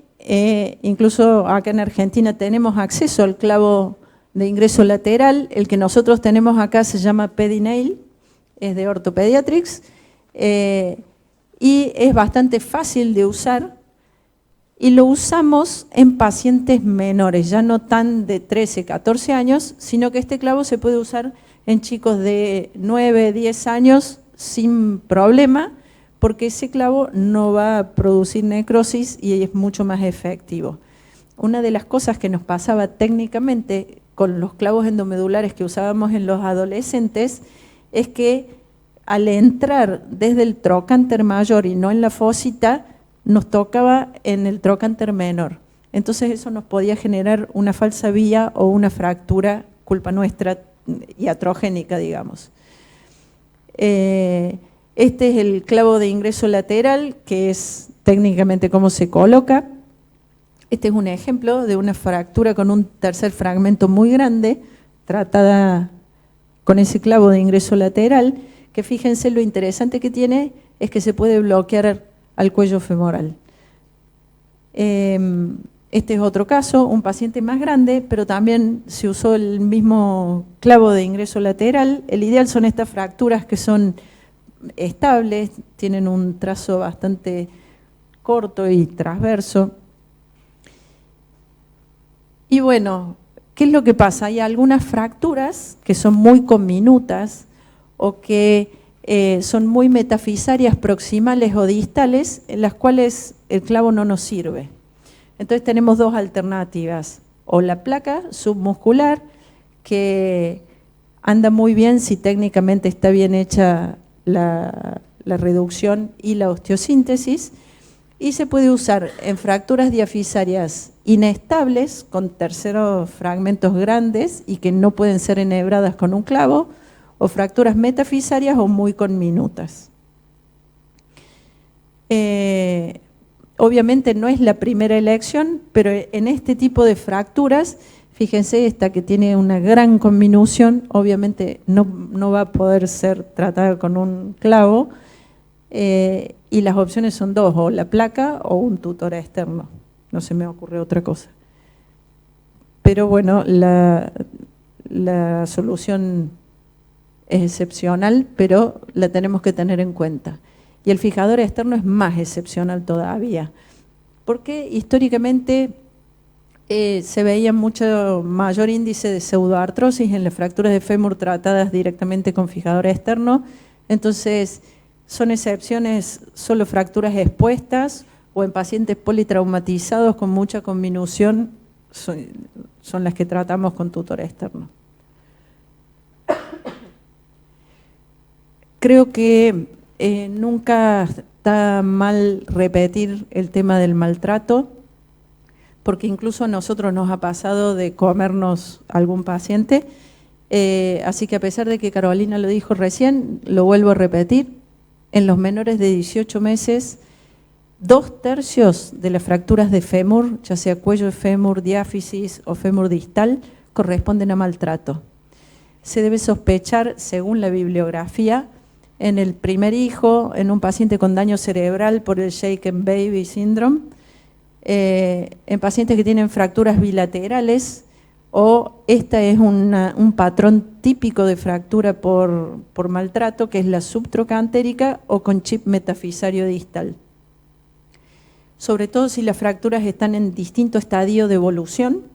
incluso acá en Argentina, tenemos acceso al clavo de ingreso lateral. El que nosotros tenemos acá se llama Pedinail, es de Orthopediatrics, y es bastante fácil de usar. Y lo usamos en pacientes menores, ya no tan de 13, 14 años, sino que este clavo se puede usar en chicos de 9, 10 años sin problema, porque ese clavo no va a producir necrosis y es mucho más efectivo. Una de las cosas que nos pasaba técnicamente con los clavos endomedulares que usábamos en los adolescentes es que al entrar desde el trocánter mayor y no en la fosita, nos tocaba en el trocánter menor. Entonces eso nos podía generar una falsa vía o una fractura, culpa nuestra, iatrogénica, digamos. Este es el clavo de ingreso lateral, que es técnicamente cómo se coloca. Este es un ejemplo de una fractura con un tercer fragmento muy grande, tratada con ese clavo de ingreso lateral, que fíjense lo interesante que tiene, es que se puede bloquear al cuello femoral. Este es otro caso, un paciente más grande, pero también se usó el mismo clavo de ingreso lateral. El ideal son estas fracturas que son estables, tienen un trazo bastante corto y transverso. Y bueno, ¿qué es lo que pasa? Hay algunas fracturas que son muy conminutas o que son muy metafisarias proximales o distales, en las cuales el clavo no nos sirve. Entonces tenemos dos alternativas, o la placa submuscular, que anda muy bien si técnicamente está bien hecha la reducción y la osteosíntesis, y se puede usar en fracturas diafisarias inestables, con terceros fragmentos grandes y que no pueden ser enhebradas con un clavo, o fracturas metafisarias o muy conminutas. Obviamente no es la primera elección, pero en este tipo de fracturas, fíjense, esta que tiene una gran conminución, obviamente no va a poder ser tratada con un clavo, y las opciones son dos, o la placa o un tutor externo. No se me ocurre otra cosa. Pero bueno, la solución es excepcional, pero la tenemos que tener en cuenta. Y el fijador externo es más excepcional todavía, porque históricamente se veía mucho mayor índice de pseudoartrosis en las fracturas de fémur tratadas directamente con fijador externo. Entonces, son excepciones solo fracturas expuestas o en pacientes politraumatizados con mucha conminución, son las que tratamos con tutor externo. Creo que nunca está mal repetir el tema del maltrato, porque incluso a nosotros nos ha pasado de comernos algún paciente, así que a pesar de que Carolina lo dijo recién, lo vuelvo a repetir. En los menores de 18 meses, 2/3 de las fracturas de fémur, ya sea cuello de fémur, diáfisis o fémur distal, corresponden a maltrato. Se debe sospechar, según la bibliografía, en el primer hijo, en un paciente con daño cerebral por el shaken baby syndrome, en pacientes que tienen fracturas bilaterales, o esta es un patrón típico de fractura por maltrato, que es la subtrocantérica o con chip metafisario distal. Sobre todo si las fracturas están en distinto estadio de evolución,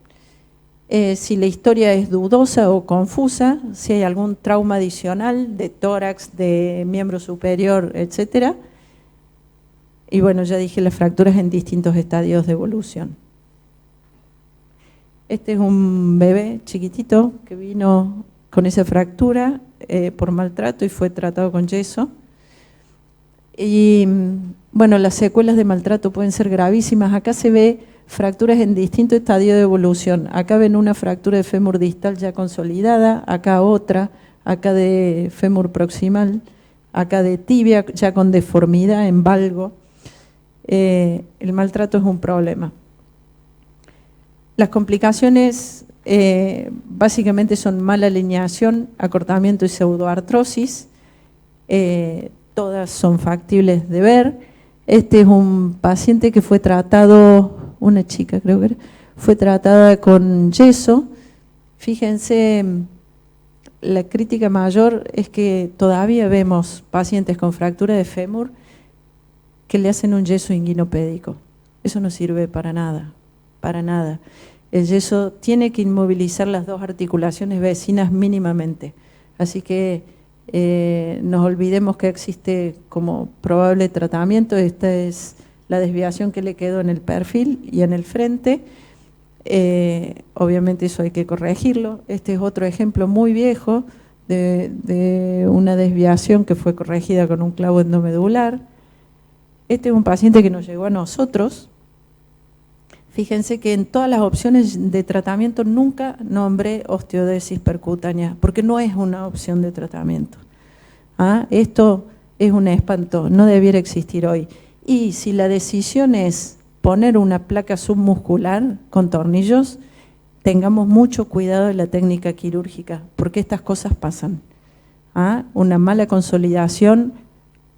si la historia es dudosa o confusa, si hay algún trauma adicional de tórax, de miembro superior, etcétera. Y bueno, ya dije las fracturas en distintos estadios de evolución. Este es un bebé chiquitito que vino con esa fractura por maltrato y fue tratado con yeso. Y bueno, las secuelas de maltrato pueden ser gravísimas. Acá se ve fracturas en distintos estadios de evolución. Acá ven una fractura de fémur distal ya consolidada, acá otra, acá de fémur proximal, acá de tibia ya con deformidad en valgo. El maltrato es un problema. Las complicaciones básicamente son mala alineación, acortamiento y pseudoartrosis. Todas son factibles de ver. Este es un paciente que fue tratado, una chica creo que era, fue tratada con yeso. Fíjense, la crítica mayor es que todavía vemos pacientes con fractura de fémur que le hacen un yeso inguinopédico. Eso no sirve para nada, para nada. El yeso tiene que inmovilizar las dos articulaciones vecinas mínimamente. Así que nos olvidemos que existe como probable tratamiento. Esta es la desviación que le quedó en el perfil y en el frente. Obviamente eso hay que corregirlo. Este es otro ejemplo muy viejo de una desviación que fue corregida con un clavo endomedular. Este es un paciente que nos llegó a nosotros. Fíjense que en todas las opciones de tratamiento nunca nombré osteodesis percutánea, porque no es una opción de tratamiento. Esto es un espanto, no debiera existir hoy. Y si la decisión es poner una placa submuscular con tornillos, tengamos mucho cuidado de la técnica quirúrgica, porque estas cosas pasan. Una mala consolidación,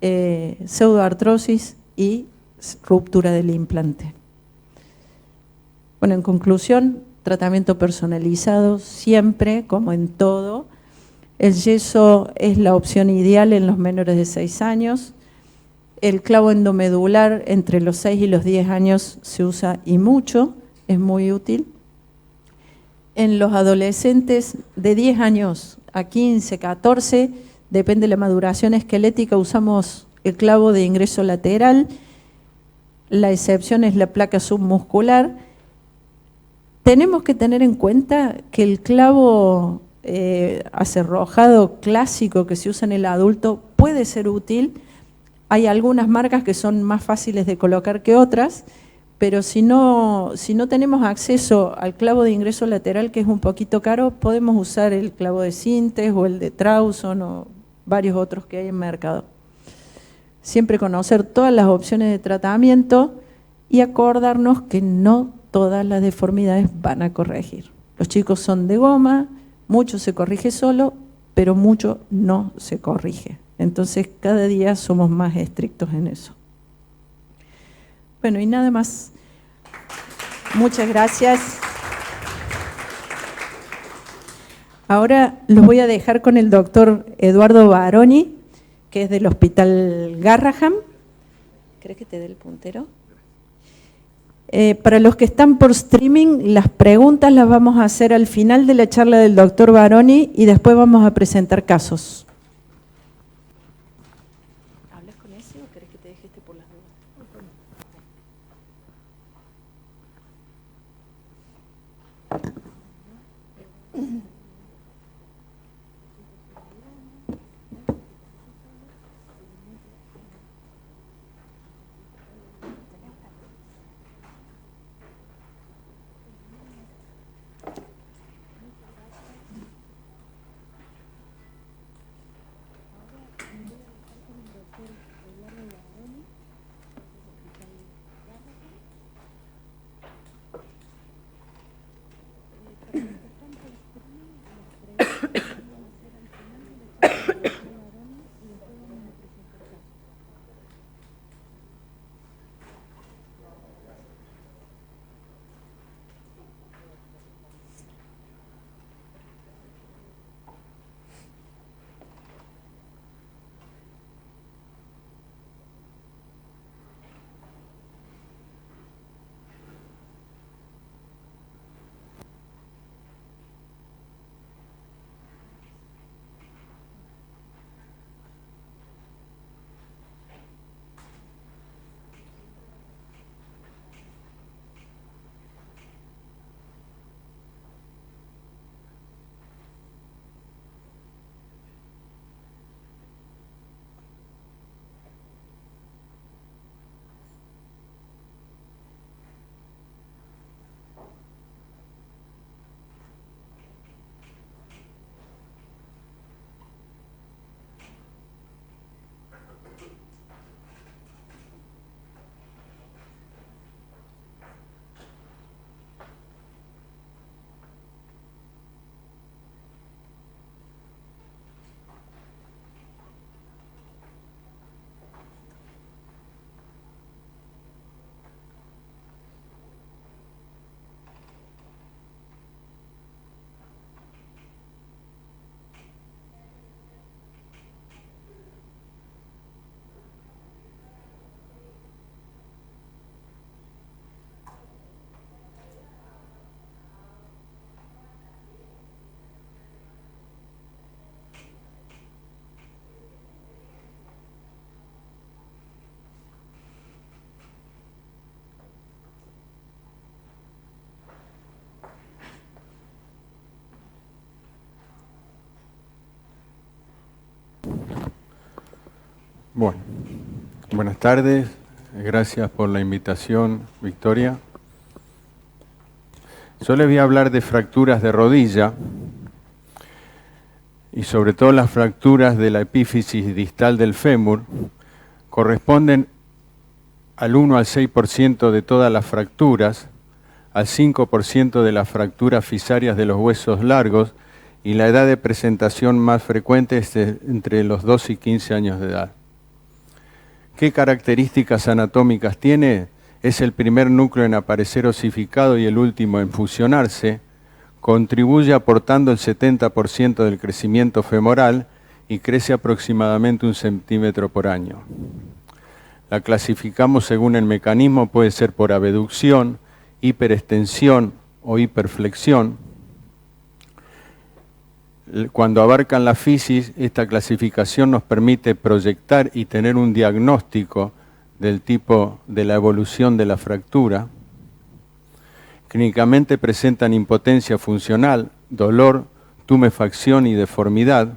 pseudoartrosis y ruptura del implante. Bueno, en conclusión, tratamiento personalizado siempre, como en todo. El yeso es la opción ideal en los menores de 6 años. El clavo endomedular entre los 6 y los 10 años se usa y mucho, es muy útil. En los adolescentes de 10 años a 15, 14, depende de la maduración esquelética, usamos el clavo de ingreso lateral. La excepción es la placa submuscular. Tenemos que tener en cuenta que el clavo acerrojado clásico que se usa en el adulto puede ser útil. Hay algunas marcas que son más fáciles de colocar que otras, pero si no tenemos acceso al clavo de ingreso lateral, que es un poquito caro, podemos usar el clavo de Sintes o el de Trauson o varios otros que hay en mercado. Siempre conocer todas las opciones de tratamiento y acordarnos que no todas las deformidades van a corregir. Los chicos son de goma, mucho se corrige solo, pero mucho no se corrige. Entonces, cada día somos más estrictos en eso. Bueno, y nada más. Muchas gracias. Ahora los voy a dejar con el doctor Eduardo Baroni, que es del Hospital Garraham. ¿Crees que te dé el puntero? Para los que están por streaming, las preguntas las vamos a hacer al final de la charla del doctor Baroni y después vamos a presentar casos. ¿Hablas con ese o querés que te deje este por las dudas? Bueno, buenas tardes, gracias por la invitación, Victoria. Yo les voy a hablar de fracturas de rodilla y sobre todo las fracturas de la epífisis distal del fémur. Corresponden al 1 al 6% de todas las fracturas, al 5% de las fracturas fisarias de los huesos largos y la edad de presentación más frecuente es entre los 12 y 15 años de edad. ¿Qué características anatómicas tiene? es el primer núcleo en aparecer osificado y el último en fusionarse, contribuye aportando el 70% del crecimiento femoral y crece aproximadamente 1 centímetro por año. La clasificamos según el mecanismo, puede ser por abducción, hiperextensión o hiperflexión. Cuando abarcan la fisis, esta clasificación nos permite proyectar y tener un diagnóstico del tipo de la evolución de la fractura. Clínicamente presentan impotencia funcional, dolor, tumefacción y deformidad.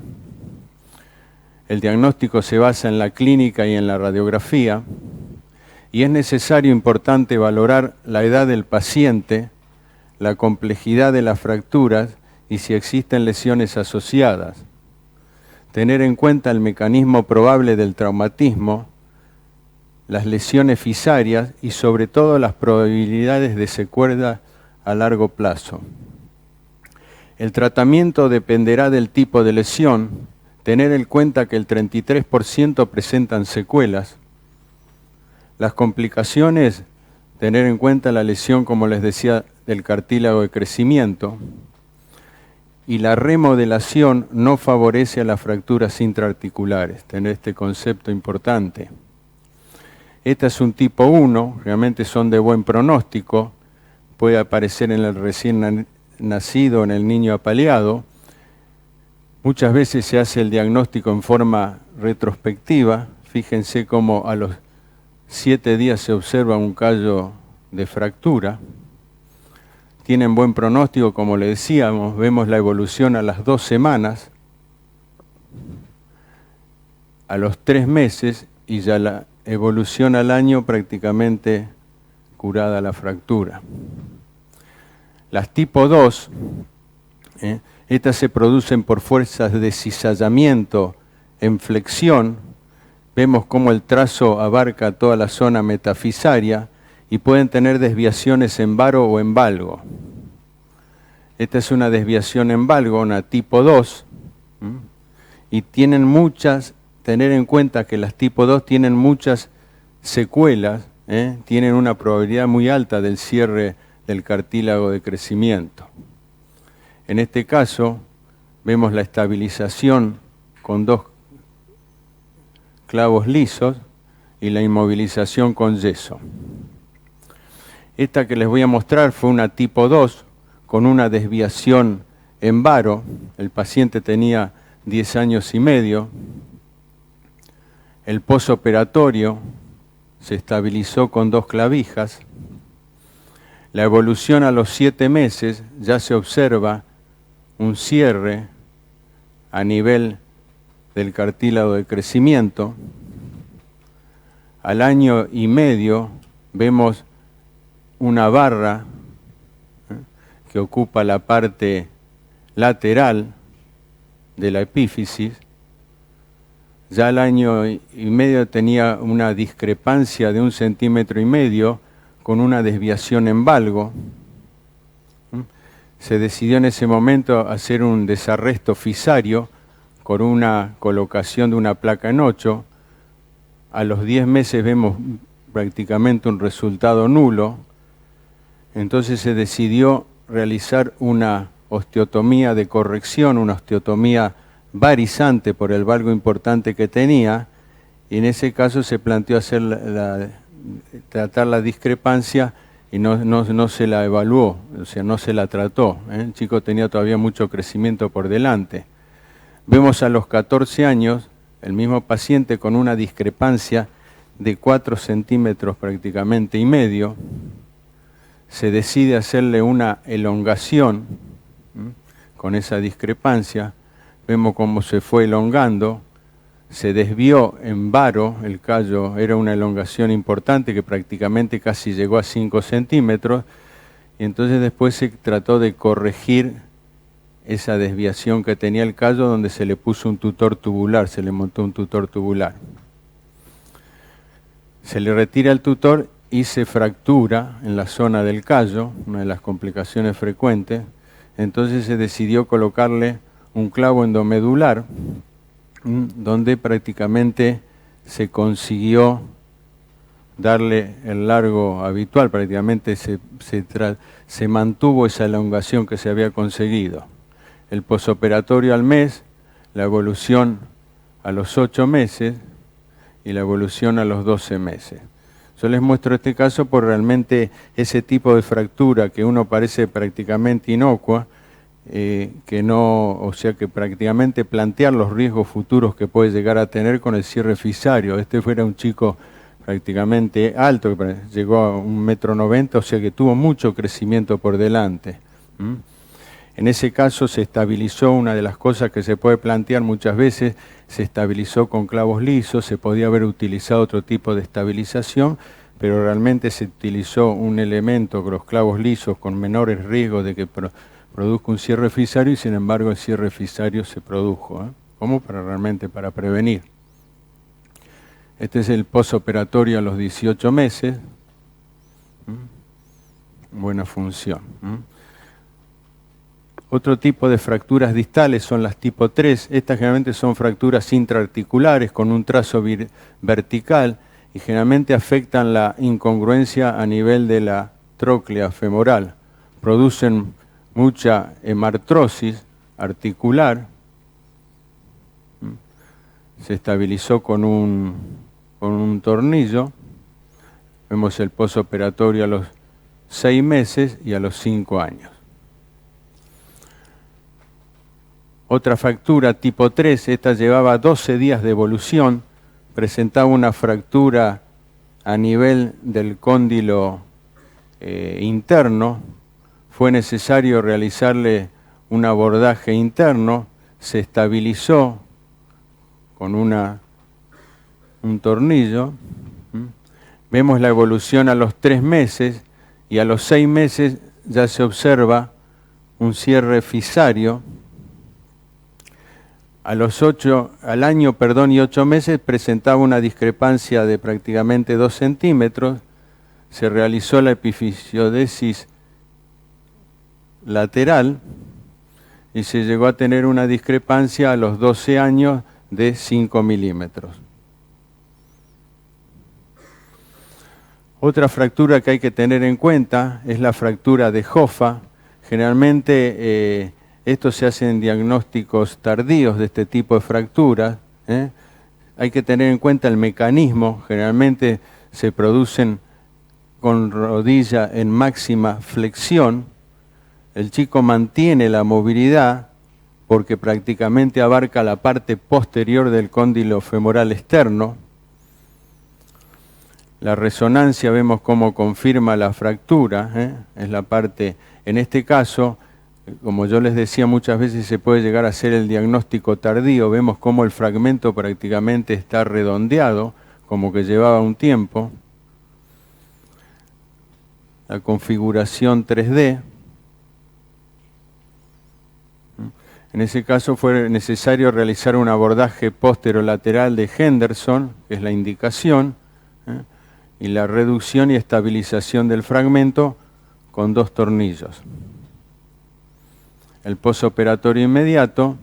El diagnóstico se basa en la clínica y en la radiografía, y es necesario, importante, valorar la edad del paciente, la complejidad de las fracturas y si existen lesiones asociadas. Tener en cuenta el mecanismo probable del traumatismo, las lesiones fisarias y sobre todo las probabilidades de secuela a largo plazo. El tratamiento dependerá del tipo de lesión. Tener en cuenta que el 33% presentan secuelas. Las complicaciones, tener en cuenta la lesión, como les decía, del cartílago de crecimiento. Y la remodelación no favorece a las fracturas intraarticulares. Tener este concepto importante. Esta es un tipo 1, realmente son de buen pronóstico. Puede aparecer en el recién nacido, en el niño apaleado. Muchas veces se hace el diagnóstico en forma retrospectiva. Fíjense cómo a los 7 días se observa un callo de fractura. Tienen buen pronóstico, como le decíamos, vemos la evolución a las 2 semanas, a los 3 meses y ya la evolución al año prácticamente curada la fractura. Las tipo 2, estas se producen por fuerzas de cizallamiento en flexión. Vemos cómo el trazo abarca toda la zona metafisaria y pueden tener desviaciones en varo o en valgo. Esta es una desviación en valgo, una tipo 2, y tienen muchas, tener en cuenta que las tipo 2 tienen muchas secuelas, tienen una probabilidad muy alta del cierre del cartílago de crecimiento. En este caso, vemos la estabilización con 2 clavos lisos y la inmovilización con yeso. Esta que les voy a mostrar fue una tipo 2 con una desviación en varo. El paciente tenía 10 años y medio. El posoperatorio se estabilizó con 2 clavijas. La evolución a los 7 meses ya se observa un cierre a nivel del cartílago de crecimiento. Al año y medio vemos una barra que ocupa la parte lateral de la epífisis. Ya al año y medio tenía una discrepancia de 1,5 centímetros con una desviación en valgo. Se decidió en ese momento hacer un desarresto fisario con una colocación de una placa en 8. A los 10 meses vemos prácticamente un resultado nulo. Entonces se decidió realizar una osteotomía de corrección, una osteotomía varizante por el valgo importante que tenía, y en ese caso se planteó hacer tratar la discrepancia y no se la evaluó, o sea, no se la trató. El chico tenía todavía mucho crecimiento por delante. Vemos a los 14 años el mismo paciente con una discrepancia de 4 centímetros prácticamente y medio. Se decide hacerle una elongación con esa discrepancia. Vemos cómo se fue elongando. Se desvió en varo, el callo era una elongación importante que prácticamente casi llegó a 5 centímetros, y entonces después se trató de corregir esa desviación que tenía el callo, donde se le puso un tutor tubular, se le montó un tutor tubular. Se le retira el tutor y se fractura en la zona del callo, una de las complicaciones frecuentes. Entonces se decidió colocarle un clavo endomedular, donde prácticamente se consiguió darle el largo habitual, prácticamente se mantuvo esa elongación que se había conseguido. El posoperatorio al mes, la evolución a los 8 meses y la evolución a los 12 meses. Yo les muestro este caso por realmente ese tipo de fractura que uno parece prácticamente inocua, o sea que prácticamente plantear los riesgos futuros que puede llegar a tener con el cierre fisario. Este fuera un chico prácticamente alto, que llegó a 1,90 m, o sea que tuvo mucho crecimiento por delante. En ese caso se estabilizó, una de las cosas que se puede plantear muchas veces, se estabilizó con clavos lisos, se podía haber utilizado otro tipo de estabilización, pero realmente se utilizó un elemento con los clavos lisos con menores riesgos de que produzca un cierre fisario y sin embargo el cierre fisario se produjo, como realmente para prevenir. Este es el posoperatorio a los 18 meses, buena función. Otro tipo de fracturas distales son las tipo 3. Estas generalmente son fracturas intraarticulares con un trazo vertical y generalmente afectan la incongruencia a nivel de la tróclea femoral. Producen mucha hemartrosis articular. Se estabilizó con un tornillo. Vemos el posoperatorio a los 6 meses y a los 5 años. Otra fractura tipo 3, esta llevaba 12 días de evolución, presentaba una fractura a nivel del cóndilo interno, fue necesario realizarle un abordaje interno, se estabilizó con un tornillo. Vemos la evolución a los 3 meses y a los 6 meses ya se observa un cierre fisario. Al año y 8 meses presentaba una discrepancia de prácticamente 2 centímetros. Se realizó la epifisiodesis lateral y se llegó a tener una discrepancia a los 12 años de 5 milímetros. Otra fractura que hay que tener en cuenta es la fractura de Hoffa. Generalmente esto se hace en diagnósticos tardíos de este tipo de fracturas. Hay que tener en cuenta el mecanismo. Generalmente se producen con rodilla en máxima flexión. El chico mantiene la movilidad porque prácticamente abarca la parte posterior del cóndilo femoral externo. La resonancia vemos cómo confirma la fractura. Es la parte, en este caso, como yo les decía, muchas veces se puede llegar a hacer el diagnóstico tardío. Vemos cómo el fragmento prácticamente está redondeado, como que llevaba un tiempo. La configuración 3D. En ese caso fue necesario realizar un abordaje posterolateral de Henderson, que es la indicación, y la reducción y estabilización del fragmento con 2 tornillos. El posoperatorio inmediato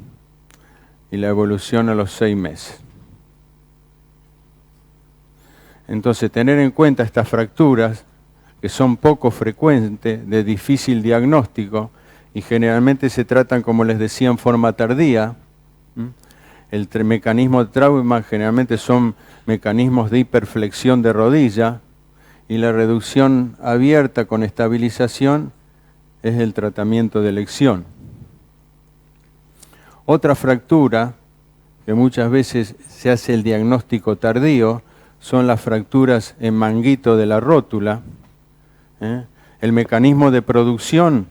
y la evolución a los 6 meses. Entonces, tener en cuenta estas fracturas, que son poco frecuentes, de difícil diagnóstico, y generalmente se tratan, como les decía, en forma tardía. El mecanismo de trauma generalmente son mecanismos de hiperflexión de rodilla, y la reducción abierta con estabilización es el tratamiento de elección. Otra fractura, que muchas veces se hace el diagnóstico tardío, son las fracturas en manguito de la rótula. El mecanismo de producción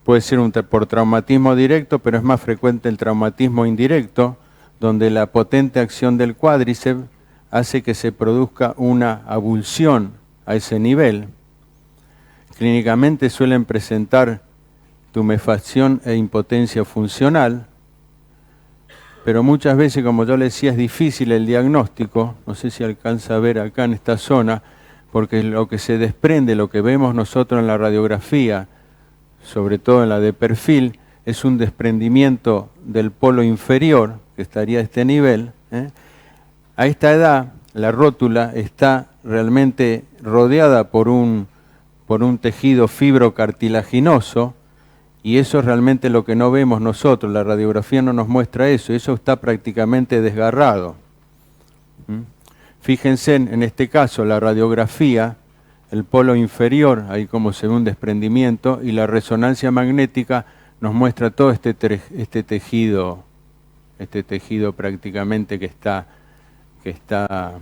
puede ser por traumatismo directo, pero es más frecuente el traumatismo indirecto, donde la potente acción del cuádriceps hace que se produzca una abulsión a ese nivel. Clínicamente suelen presentar tumefacción e impotencia funcional, pero muchas veces, como yo les decía, es difícil el diagnóstico. No sé si alcanza a ver acá en esta zona, porque lo que se desprende, lo que vemos nosotros en la radiografía, sobre todo en la de perfil, es un desprendimiento del polo inferior, que estaría a este nivel. A esta edad, la rótula está realmente rodeada por un tejido fibrocartilaginoso, y eso es realmente lo que no vemos nosotros. La radiografía no nos muestra eso está prácticamente desgarrado. Fíjense en este caso la radiografía, el polo inferior, ahí como se ve un desprendimiento, y la resonancia magnética nos muestra todo este tejido prácticamente que está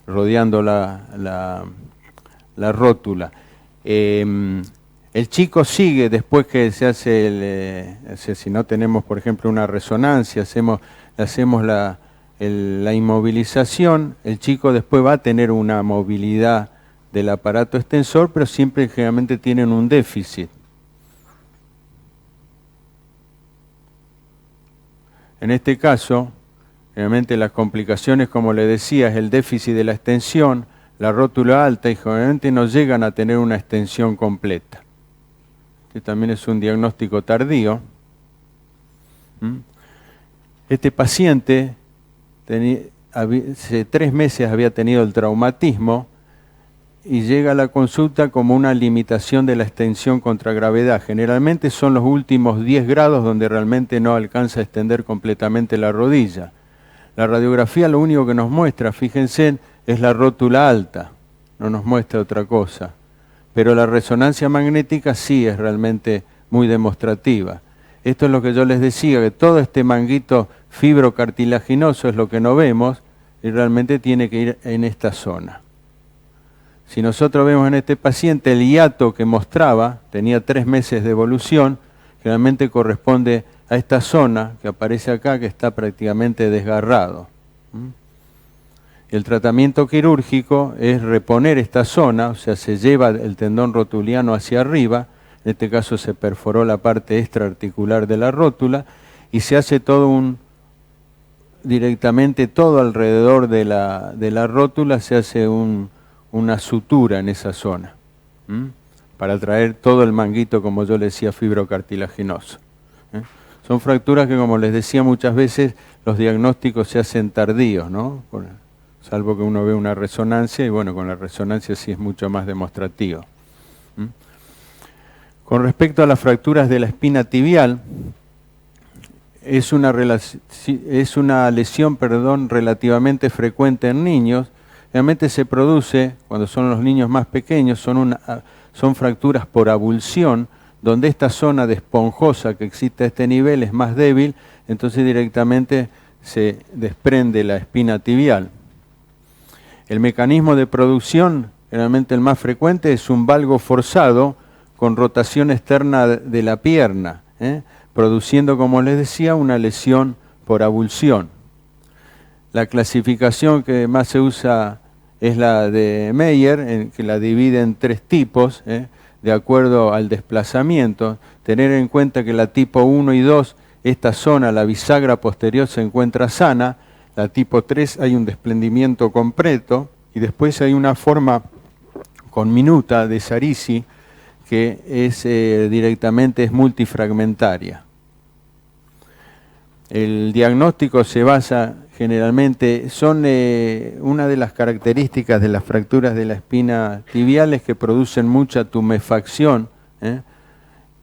rodeando la rótula. El chico sigue después que se hace, si no tenemos por ejemplo una resonancia, hacemos la inmovilización, el chico después va a tener una movilidad del aparato extensor, pero siempre generalmente tienen un déficit. En este caso, generalmente las complicaciones, como le decía, es el déficit de la extensión, la rótula alta, y generalmente no llegan a tener una extensión completa. Este también es un diagnóstico tardío. Este paciente hace 3 meses había tenido el traumatismo y llega a la consulta como una limitación de la extensión contra gravedad. Generalmente son los últimos 10 grados donde realmente no alcanza a extender completamente la rodilla. La radiografía lo único que nos muestra, fíjense, es la rótula alta, no nos muestra otra cosa. Pero la resonancia magnética sí es realmente muy demostrativa. Esto es lo que yo les decía, que todo este manguito fibrocartilaginoso es lo que no vemos y realmente tiene que ir en esta zona. Si nosotros vemos en este paciente el hiato que mostraba, tenía 3 meses de evolución, generalmente corresponde a esta zona que aparece acá, que está prácticamente desgarrado. El tratamiento quirúrgico es reponer esta zona, o sea, se lleva el tendón rotuliano hacia arriba, en este caso se perforó la parte extraarticular de la rótula, y se hace directamente todo alrededor de la rótula, se hace una sutura en esa zona, para traer todo el manguito, como yo le decía, fibrocartilaginoso. Son fracturas que, como les decía muchas veces, los diagnósticos se hacen tardíos, ¿no? Salvo que uno ve una resonancia, y bueno, con la resonancia sí es mucho más demostrativo. Con respecto a las fracturas de la espina tibial, es una lesión relativamente frecuente en niños. Realmente se produce, cuando son los niños más pequeños, son fracturas por abulsión, donde esta zona de esponjosa que existe a este nivel es más débil, entonces directamente se desprende la espina tibial. El mecanismo de producción, generalmente el más frecuente, es un valgo forzado con rotación externa de la pierna, produciendo, como les decía, una lesión por abulsión. La clasificación que más se usa es la de Meyer, que la divide en 3 tipos, de acuerdo al desplazamiento. Tener en cuenta que la tipo 1 y 2, esta zona, la bisagra posterior, se encuentra sana. La tipo 3 hay un desprendimiento completo, y después hay una forma conminuta de Sarisi que es directamente multifragmentaria. El diagnóstico se basa generalmente, una de las características de las fracturas de la espina tibial es que producen mucha tumefacción,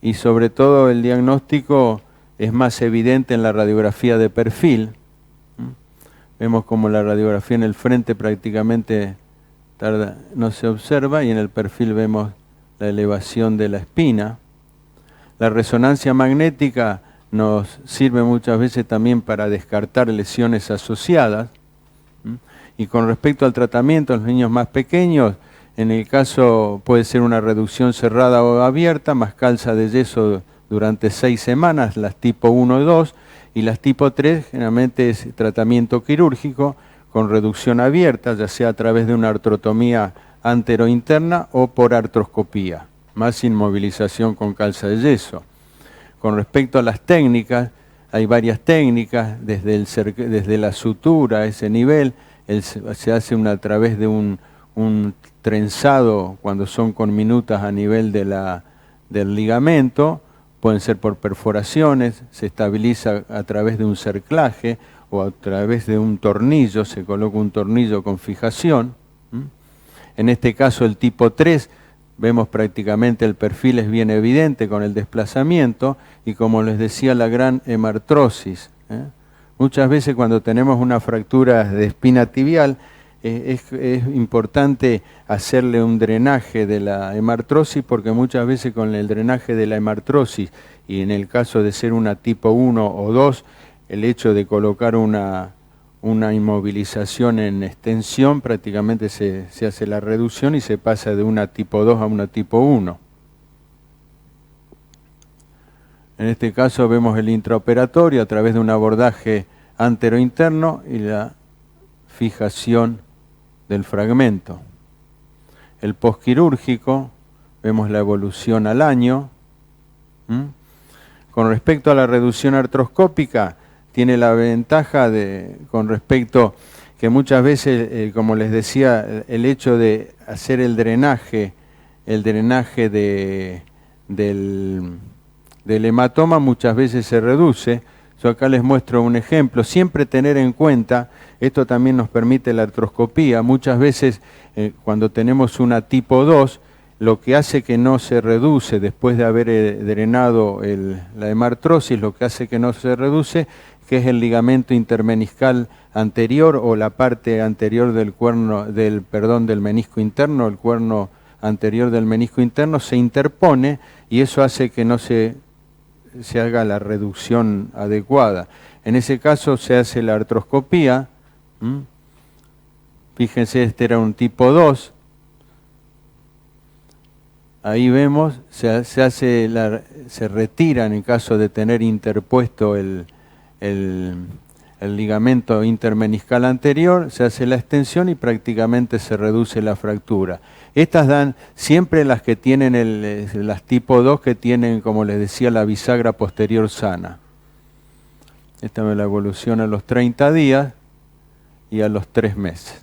y sobre todo el diagnóstico es más evidente en la radiografía de perfil. Vemos como la radiografía en el frente prácticamente no se observa, y en el perfil vemos la elevación de la espina. La resonancia magnética nos sirve muchas veces también para descartar lesiones asociadas. Y con respecto al tratamiento en los niños más pequeños, en el caso puede ser una reducción cerrada o abierta, más calza de yeso durante 6 semanas, las tipo 1 y 2, y las tipo 3 generalmente es tratamiento quirúrgico con reducción abierta, ya sea a través de una artrotomía anterointerna o por artroscopía, más inmovilización con calza de yeso. Con respecto a las técnicas, hay varias técnicas, desde la sutura a ese nivel, se hace a través de un trenzado cuando son conminutas a nivel del ligamento, pueden ser por perforaciones, se estabiliza a través de un cerclaje, o a través de un tornillo, se coloca un tornillo con fijación. En este caso el tipo 3, vemos prácticamente el perfil es bien evidente con el desplazamiento y como les decía la gran hemartrosis. Muchas veces cuando tenemos una fractura de espina tibial es importante hacerle un drenaje de la hemartrosis porque muchas veces con el drenaje de la hemartrosis y en el caso de ser una tipo 1 o 2, el hecho de colocar una inmovilización en extensión, prácticamente se hace la reducción y se pasa de una tipo 2 a una tipo 1. En este caso vemos el intraoperatorio a través de un abordaje anterointerno y la fijación del fragmento. El posquirúrgico, vemos la evolución al año. Con respecto a la reducción artroscópica, tiene la ventaja con respecto que muchas veces, como les decía, el hecho de hacer el drenaje del hematoma muchas veces se reduce. Yo acá les muestro un ejemplo. Siempre tener en cuenta, esto también nos permite la artroscopía, muchas veces cuando tenemos una tipo 2, lo que hace que no se reduce después de haber drenado la hemartrosis, lo que hace que no se reduce, que es el ligamento intermeniscal anterior o la parte anterior del menisco interno, el cuerno anterior del menisco interno se interpone y eso hace que no se haga la reducción adecuada. En ese caso se hace la artroscopía. Fíjense, este era un tipo 2. Ahí vemos, se retira en el caso de tener interpuesto el ligamento intermeniscal anterior, se hace la extensión y prácticamente se reduce la fractura. Estas dan siempre las que tienen las tipo 2 que tienen, como les decía, la bisagra posterior sana. Esta me la evoluciona a los 30 días y a los 3 meses.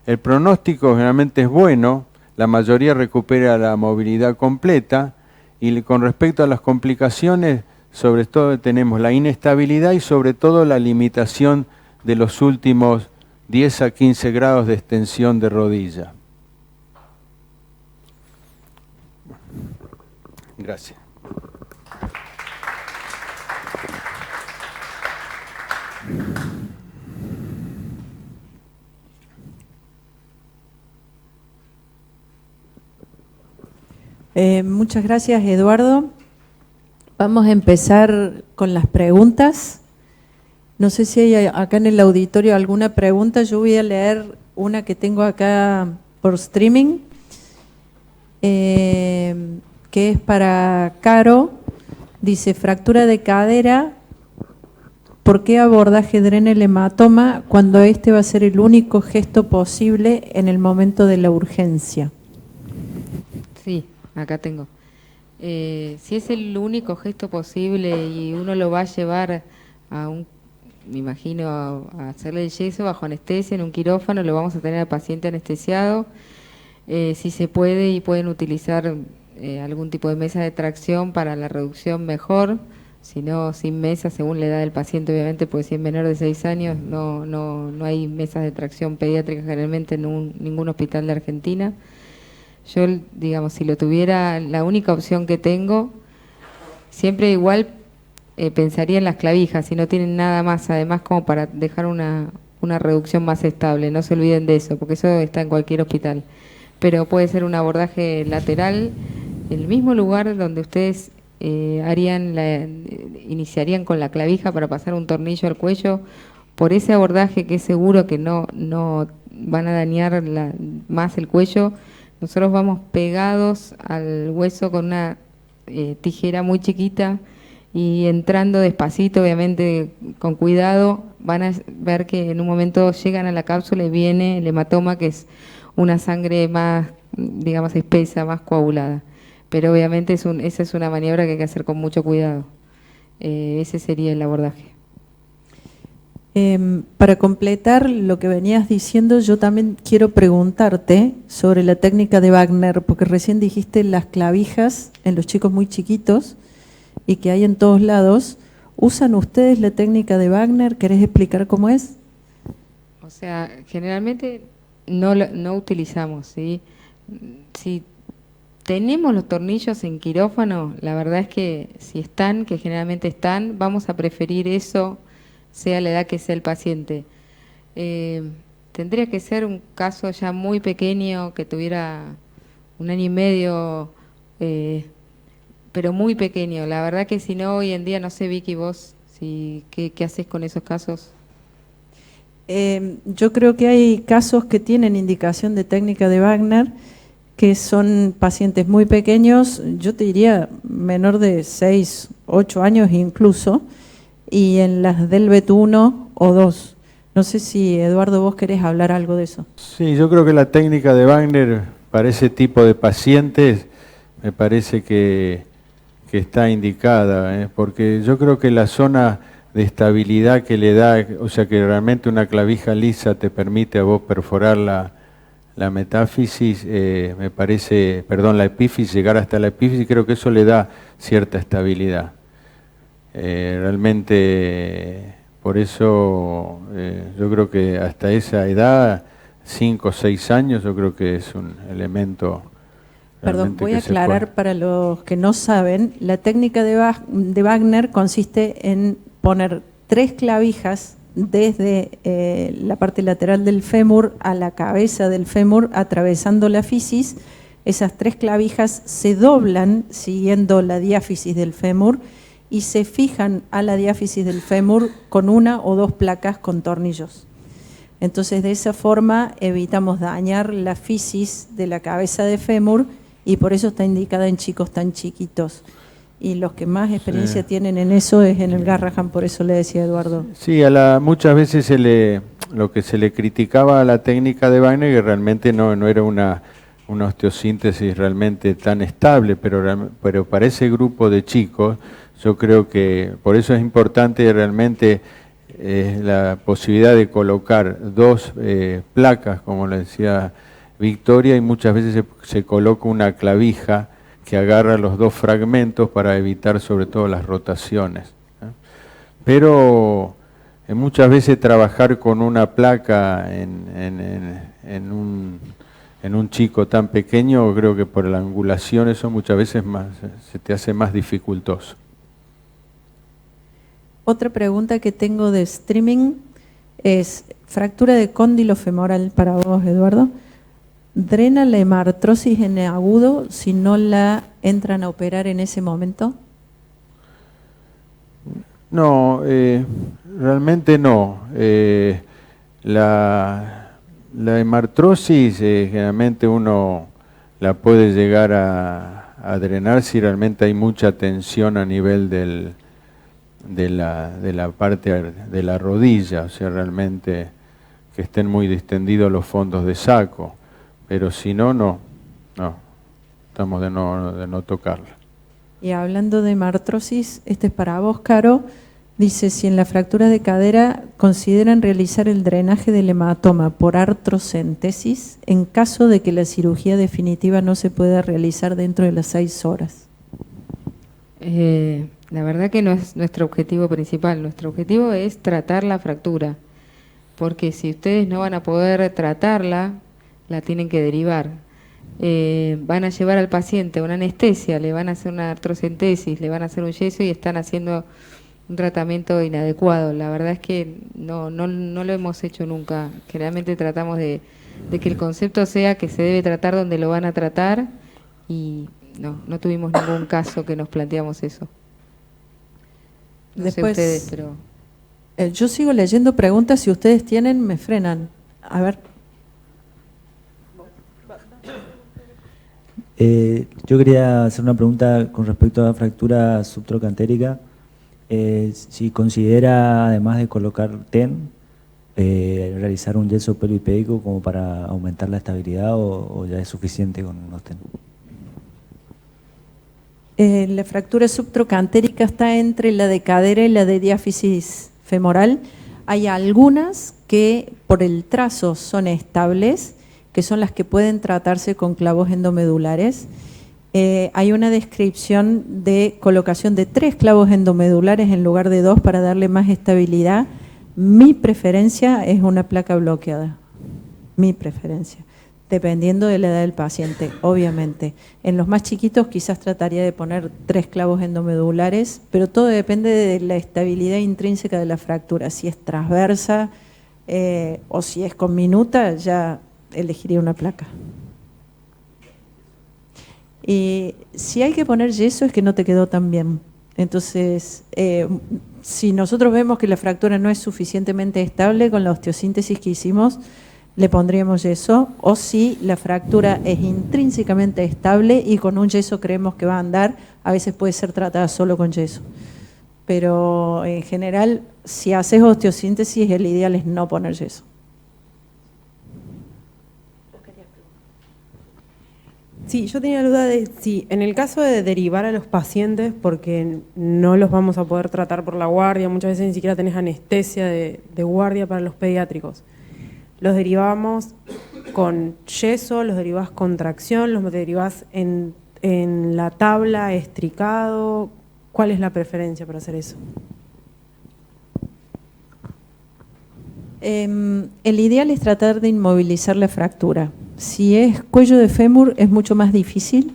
El pronóstico generalmente es bueno, la mayoría recupera la movilidad completa y con respecto a las complicaciones, sobre todo tenemos la inestabilidad y sobre todo la limitación de los últimos 10 a 15 grados de extensión de rodilla. Gracias. Muchas gracias, Eduardo. Vamos a empezar con las preguntas. No sé si hay acá en el auditorio alguna pregunta. Yo voy a leer una que tengo acá por streaming, que es para Caro. Dice, fractura de cadera, ¿por qué abordaje drena el hematoma cuando este va a ser el único gesto posible en el momento de la urgencia? Sí, acá tengo. Si es el único gesto posible y uno lo va a llevar me imagino, a hacerle el yeso bajo anestesia en un quirófano, lo vamos a tener al paciente anestesiado. Si se puede y pueden utilizar algún tipo de mesa de tracción para la reducción, mejor. Si no, sin mesa, según la edad del paciente, obviamente, porque si es menor de 6 años, no hay mesas de tracción pediátrica generalmente en ningún hospital de Argentina. Yo, digamos, si lo tuviera, la única opción que tengo, siempre igual pensaría en las clavijas, si no tienen nada más, además, como para dejar una reducción más estable. No se olviden de eso, porque eso está en cualquier hospital. Pero puede ser un abordaje lateral, el mismo lugar donde ustedes iniciarían con la clavija para pasar un tornillo al cuello, por ese abordaje que es seguro que no van a dañar más el cuello. Nosotros vamos pegados al hueso con una tijera muy chiquita y entrando despacito, obviamente con cuidado, van a ver que en un momento llegan a la cápsula y viene el hematoma, que es una sangre más, digamos, espesa, más coagulada. Pero obviamente esa es una maniobra que hay que hacer con mucho cuidado. Ese sería el abordaje. Para completar lo que venías diciendo, yo también quiero preguntarte sobre la técnica de Wagner, porque recién dijiste las clavijas en los chicos muy chiquitos y que hay en todos lados. ¿Usan ustedes la técnica de Wagner? ¿Querés explicar cómo es? O sea, generalmente no utilizamos, ¿sí? Si tenemos los tornillos en quirófano, la verdad es que si están, que generalmente están, vamos a preferir eso, sea la edad que sea el paciente. Tendría que ser un caso ya muy pequeño, que tuviera 1 año y medio, pero muy pequeño. La verdad que si no, hoy en día, no sé, Vicky, vos, ¿qué haces con esos casos? Yo creo que hay casos que tienen indicación de técnica de Wagner, que son pacientes muy pequeños, yo te diría menor de 6, 8 años incluso, y en las del BET 1 o 2. No sé si, Eduardo, vos querés hablar algo de eso. Sí, yo creo que la técnica de Wagner para ese tipo de pacientes me parece que está indicada, porque yo creo que la zona de estabilidad que le da, o sea que realmente una clavija lisa te permite a vos perforar la metáfisis, me parece, perdón, la epífisis, llegar hasta la epífisis, creo que eso le da cierta estabilidad. Realmente, por eso yo creo que hasta esa edad, 5 o 6 años, yo creo que es un elemento. Perdón, voy a aclarar para los que no saben, la técnica de Wagner consiste en poner 3 clavijas desde la parte lateral del fémur a la cabeza del fémur, atravesando la fisis. Esas 3 clavijas se doblan siguiendo la diáfisis del fémur y se fijan a la diáfisis del fémur con 1 o 2 placas con tornillos. Entonces, de esa forma evitamos dañar la fisis de la cabeza de fémur, y por eso está indicada en chicos tan chiquitos. Y los que más experiencia tienen en eso es en el Garrahan, por eso le decía Eduardo. Sí, muchas veces lo que se le criticaba a la técnica de Wagner, que realmente no era una osteosíntesis realmente tan estable, pero para ese grupo de chicos, yo creo que por eso es importante realmente la posibilidad de colocar 2 placas, como le decía Victoria, y muchas veces se coloca una clavija que agarra los 2 fragmentos para evitar sobre todo las rotaciones. Pero muchas veces trabajar con una placa en un chico tan pequeño, creo que por la angulación eso muchas veces se te hace más dificultoso. Otra pregunta que tengo de streaming es, fractura de cóndilo femoral para vos, Eduardo. ¿Drena la hemartrosis en agudo si no la entran a operar en ese momento? No, realmente no. La hemartrosis generalmente uno la puede llegar a drenar si realmente hay mucha tensión a nivel de la parte de la rodilla, o sea, realmente que estén muy distendidos los fondos de saco. Pero si no, estamos de no tocarla. Y hablando de hemartrosis, este es para vos, Caro, dice, si en la fractura de cadera consideran realizar el drenaje del hematoma por artrocentesis en caso de que la cirugía definitiva no se pueda realizar dentro de las 6 horas. La verdad que no es nuestro objetivo principal, nuestro objetivo es tratar la fractura, porque si ustedes no van a poder tratarla, la tienen que derivar. Van a llevar al paciente una anestesia, le van a hacer una artrocentesis, le van a hacer un yeso y están haciendo un tratamiento inadecuado. La verdad es que no lo hemos hecho nunca. Generalmente tratamos de que el concepto sea que se debe tratar donde lo van a tratar, y no tuvimos ningún caso que nos planteamos eso. No Después, sé ustedes, pero... yo sigo leyendo preguntas, si ustedes tienen, me frenan. A ver. Yo quería hacer una pregunta con respecto a la fractura subtrocantérica. Si considera, además de colocar TEN, realizar un yeso pelvipédico como para aumentar la estabilidad, o ya es suficiente con los TEN. La fractura subtrocantérica está entre la de cadera y la de diáfisis femoral. Hay algunas que por el trazo son estables, que son las que pueden tratarse con clavos endomedulares, hay una descripción de colocación de 3 clavos endomedulares en lugar de 2 para darle más estabilidad. Mi preferencia es una placa bloqueada, mi preferencia, dependiendo de la edad del paciente, obviamente. En los más chiquitos quizás trataría de poner 3 clavos endomedulares, pero todo depende de la estabilidad intrínseca de la fractura. Si es transversa o si es con minuta, ya elegiría una placa. Y si hay que poner yeso es que no te quedó tan bien. Entonces, si nosotros vemos que la fractura no es suficientemente estable con la osteosíntesis que hicimos, le pondríamos yeso, o si la fractura es intrínsecamente estable y con un yeso creemos que va a andar, a veces puede ser tratada solo con yeso. Pero en general, si haces osteosíntesis, el ideal es no poner yeso. Sí, yo tenía la duda de si en el caso de derivar a los pacientes, porque no los vamos a poder tratar por la guardia, muchas veces ni siquiera tenés anestesia de guardia para los pediátricos, los derivamos con yeso, los derivás con tracción, los derivás en la tabla, estricado. ¿Cuál es la preferencia para hacer eso? El ideal es tratar de inmovilizar la fractura. Si es cuello de fémur es mucho más difícil.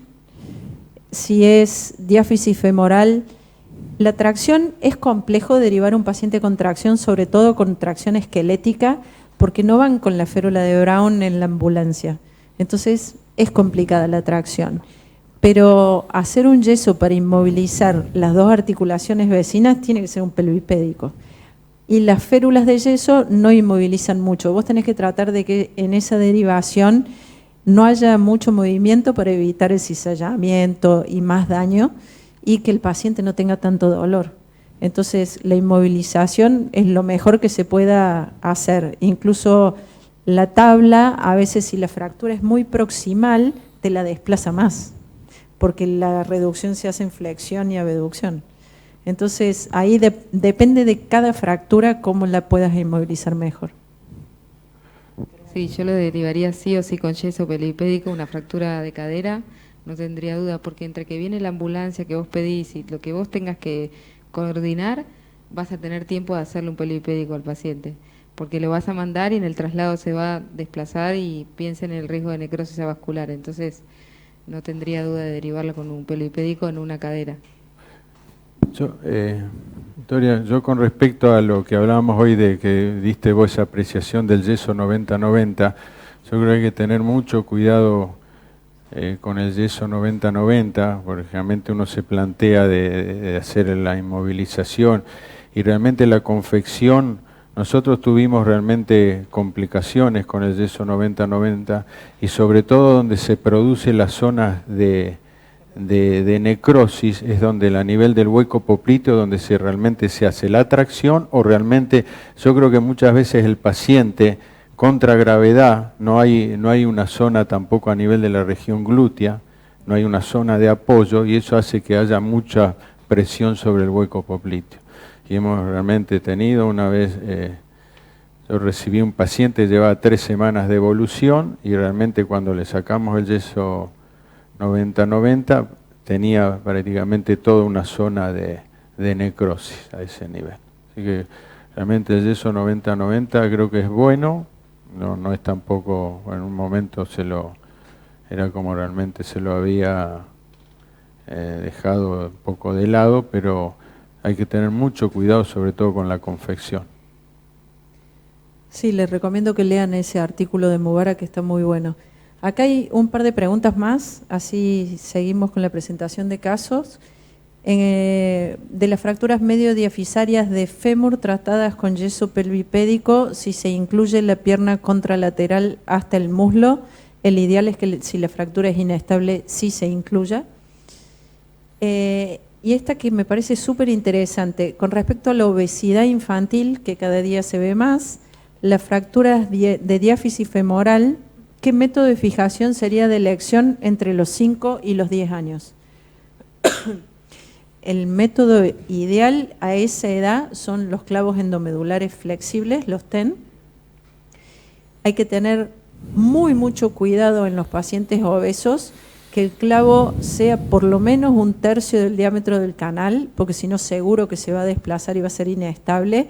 Si es diáfisis femoral, la tracción es complejo derivar un paciente con tracción, sobre todo con tracción esquelética, porque no van con la férula de Brown en la ambulancia. Entonces es complicada la tracción. Pero hacer un yeso para inmovilizar las 2 articulaciones vecinas tiene que ser un pelvipédico. Y las férulas de yeso no inmovilizan mucho. Vos tenés que tratar de que en esa derivación no haya mucho movimiento para evitar el cizallamiento y más daño, y que el paciente no tenga tanto dolor. Entonces, la inmovilización es lo mejor que se pueda hacer. Incluso la tabla, a veces si la fractura es muy proximal, te la desplaza más, porque la reducción se hace en flexión y abducción. Entonces, ahí depende de cada fractura cómo la puedas inmovilizar mejor. Sí, yo lo derivaría sí o sí con yeso pelipédico, una fractura de cadera, no tendría duda, porque entre que viene la ambulancia que vos pedís y lo que vos tengas que coordinar, vas a tener tiempo de hacerle un pelipédico al paciente, porque lo vas a mandar y en el traslado se va a desplazar y piensa en el riesgo de necrosis avascular. Entonces, no tendría duda de derivarlo con un pelipédico en una cadera. Victoria, yo con respecto a lo que hablábamos hoy de que diste vos esa apreciación del yeso 90-90, yo creo que hay que tener mucho cuidado con el yeso 90-90, porque realmente uno se plantea de hacer la inmovilización y realmente la confección, nosotros tuvimos realmente complicaciones con el yeso 90-90 y sobre todo donde se produce las zonas de necrosis es donde a nivel del hueco popliteo donde realmente se hace la tracción, o realmente yo creo que muchas veces el paciente contra gravedad, no hay una zona tampoco a nivel de la región glútea, no hay una zona de apoyo y eso hace que haya mucha presión sobre el hueco popliteo. Y hemos realmente tenido una vez, yo recibí un paciente, llevaba 3 semanas de evolución y realmente cuando le sacamos el yeso 90-90 tenía prácticamente toda una zona de necrosis a ese nivel. Así que realmente el yeso 90-90 creo que es bueno, no es tampoco, en un momento era como realmente se lo había dejado un poco de lado, pero hay que tener mucho cuidado sobre todo con la confección. Sí, les recomiendo que lean ese artículo de Mubarak que está muy bueno. Acá hay un par de preguntas más, así seguimos con la presentación de casos. De las fracturas medio diafisarias de fémur tratadas con yeso pelvipédico, si se incluye la pierna contralateral hasta el muslo, el ideal es que si la fractura es inestable, sí se incluya. Y esta que me parece súper interesante, con respecto a la obesidad infantil, que cada día se ve más, las fracturas de diáfisis femoral, ¿qué método de fijación sería de elección entre los 5 y los 10 años? El método ideal a esa edad son los clavos endomedulares flexibles, los TEN. Hay que tener mucho cuidado en los pacientes obesos, que el clavo sea por lo menos 1/3 del diámetro del canal, porque si no seguro que se va a desplazar y va a ser inestable.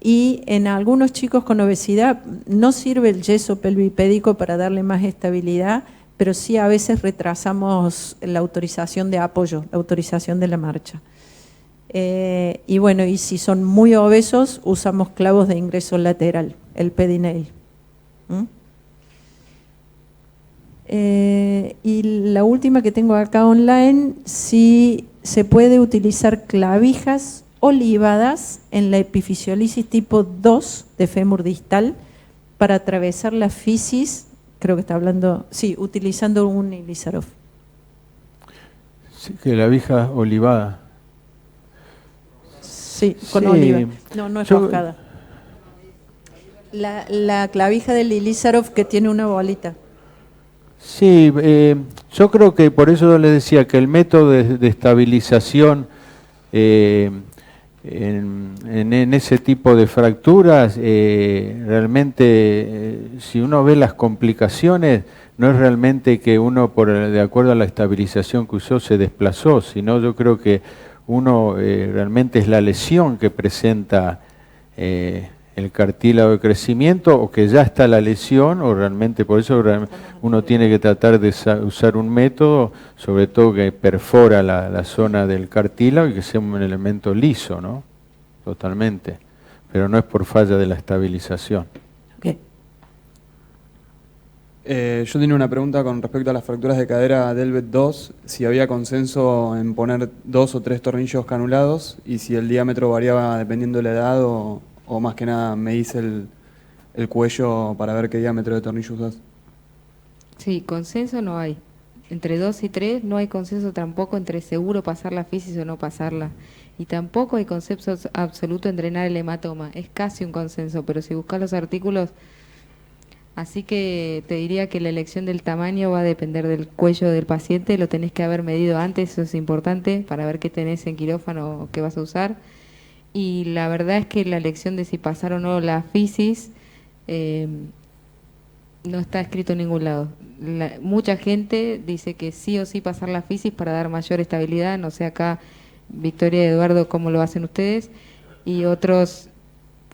Y en algunos chicos con obesidad no sirve el yeso pelvipédico para darle más estabilidad, pero sí a veces retrasamos la autorización de apoyo, la autorización de la marcha. Y bueno, y si son muy obesos, usamos clavos de ingreso lateral, el pedinail. Y la última que tengo acá online, si se puede utilizar clavijas olivadas en la epifisiolisis tipo 2 de fémur distal para atravesar la fisis, creo que está hablando, sí, utilizando un Ilizarov. Sí, que la vija olivada. Sí, con Sí. oliva. No es roscada. La clavija del Ilizarov que tiene una bolita. Sí, yo creo que por eso les decía que el método de estabilización en ese tipo de fracturas, realmente, si uno ve las complicaciones, no es realmente que uno, de acuerdo a la estabilización que usó, se desplazó, sino yo creo que uno realmente es la lesión que presenta el cartílago de crecimiento, o que ya está la lesión, o realmente por eso uno tiene que tratar de usar un método, sobre todo que perfora la zona del cartílago y que sea un elemento liso, ¿no? Totalmente. Pero no es por falla de la estabilización. Okay. Yo tenía una pregunta con respecto a las fracturas de cadera Delvet 2, si había consenso en poner 2 o 3 tornillos canulados y si el diámetro variaba dependiendo de la edad o más que nada me hice el cuello para ver qué diámetro de tornillo usas. Sí, consenso no hay. Entre 2 y 3 no hay consenso tampoco entre seguro pasar la fisis o no pasarla. Y tampoco hay consenso absoluto en drenar el hematoma. Es casi un consenso, pero si buscas los artículos... Así que te diría que la elección del tamaño va a depender del cuello del paciente. Lo tenés que haber medido antes, eso es importante, para ver qué tenés en quirófano o qué vas a usar. Y la verdad es que la elección de si pasar o no la fisis no está escrito en ningún lado. Mucha gente dice que sí o sí pasar la fisis para dar mayor estabilidad, no sé acá Victoria y Eduardo cómo lo hacen ustedes, y otros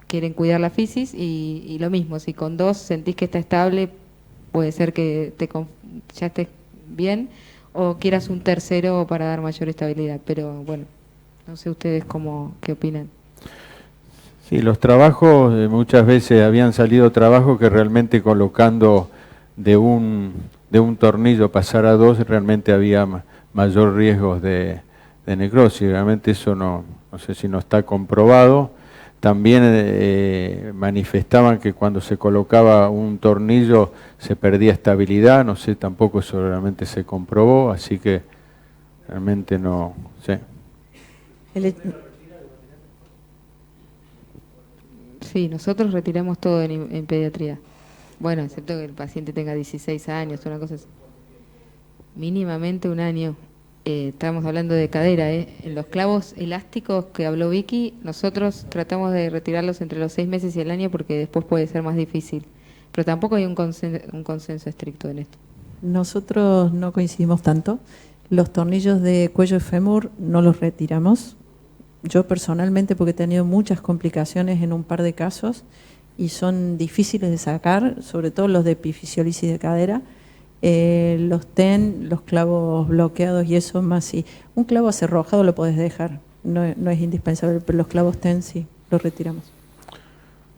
quieren cuidar la fisis y lo mismo, si con 2 sentís que está estable, puede ser que ya estés bien, o quieras un tercero para dar mayor estabilidad, pero bueno, no sé ustedes qué opinan. Sí, los trabajos, muchas veces habían salido trabajos que realmente colocando de un tornillo pasar a 2 realmente había mayor riesgo de necrosis. Realmente eso no sé si no está comprobado. También manifestaban que cuando se colocaba un tornillo se perdía estabilidad, no sé, tampoco eso realmente se comprobó, así que realmente no sé. Sí, nosotros retiramos todo en pediatría. Bueno, excepto que el paciente tenga 16 años, una cosa así. Mínimamente un año. Estamos hablando de cadera, En los clavos elásticos que habló Vicky, nosotros tratamos de retirarlos entre los 6 meses y el año porque después puede ser más difícil. Pero tampoco hay un consenso estricto en esto. Nosotros no coincidimos tanto. Los tornillos de cuello de fémur no los retiramos. Yo personalmente, porque he tenido muchas complicaciones en un par de casos y son difíciles de sacar, sobre todo los de epifisiolisis de cadera, los TEN, los clavos bloqueados y eso más sí. Un clavo acerrojado lo podés dejar, no es indispensable, pero los clavos TEN sí, los retiramos.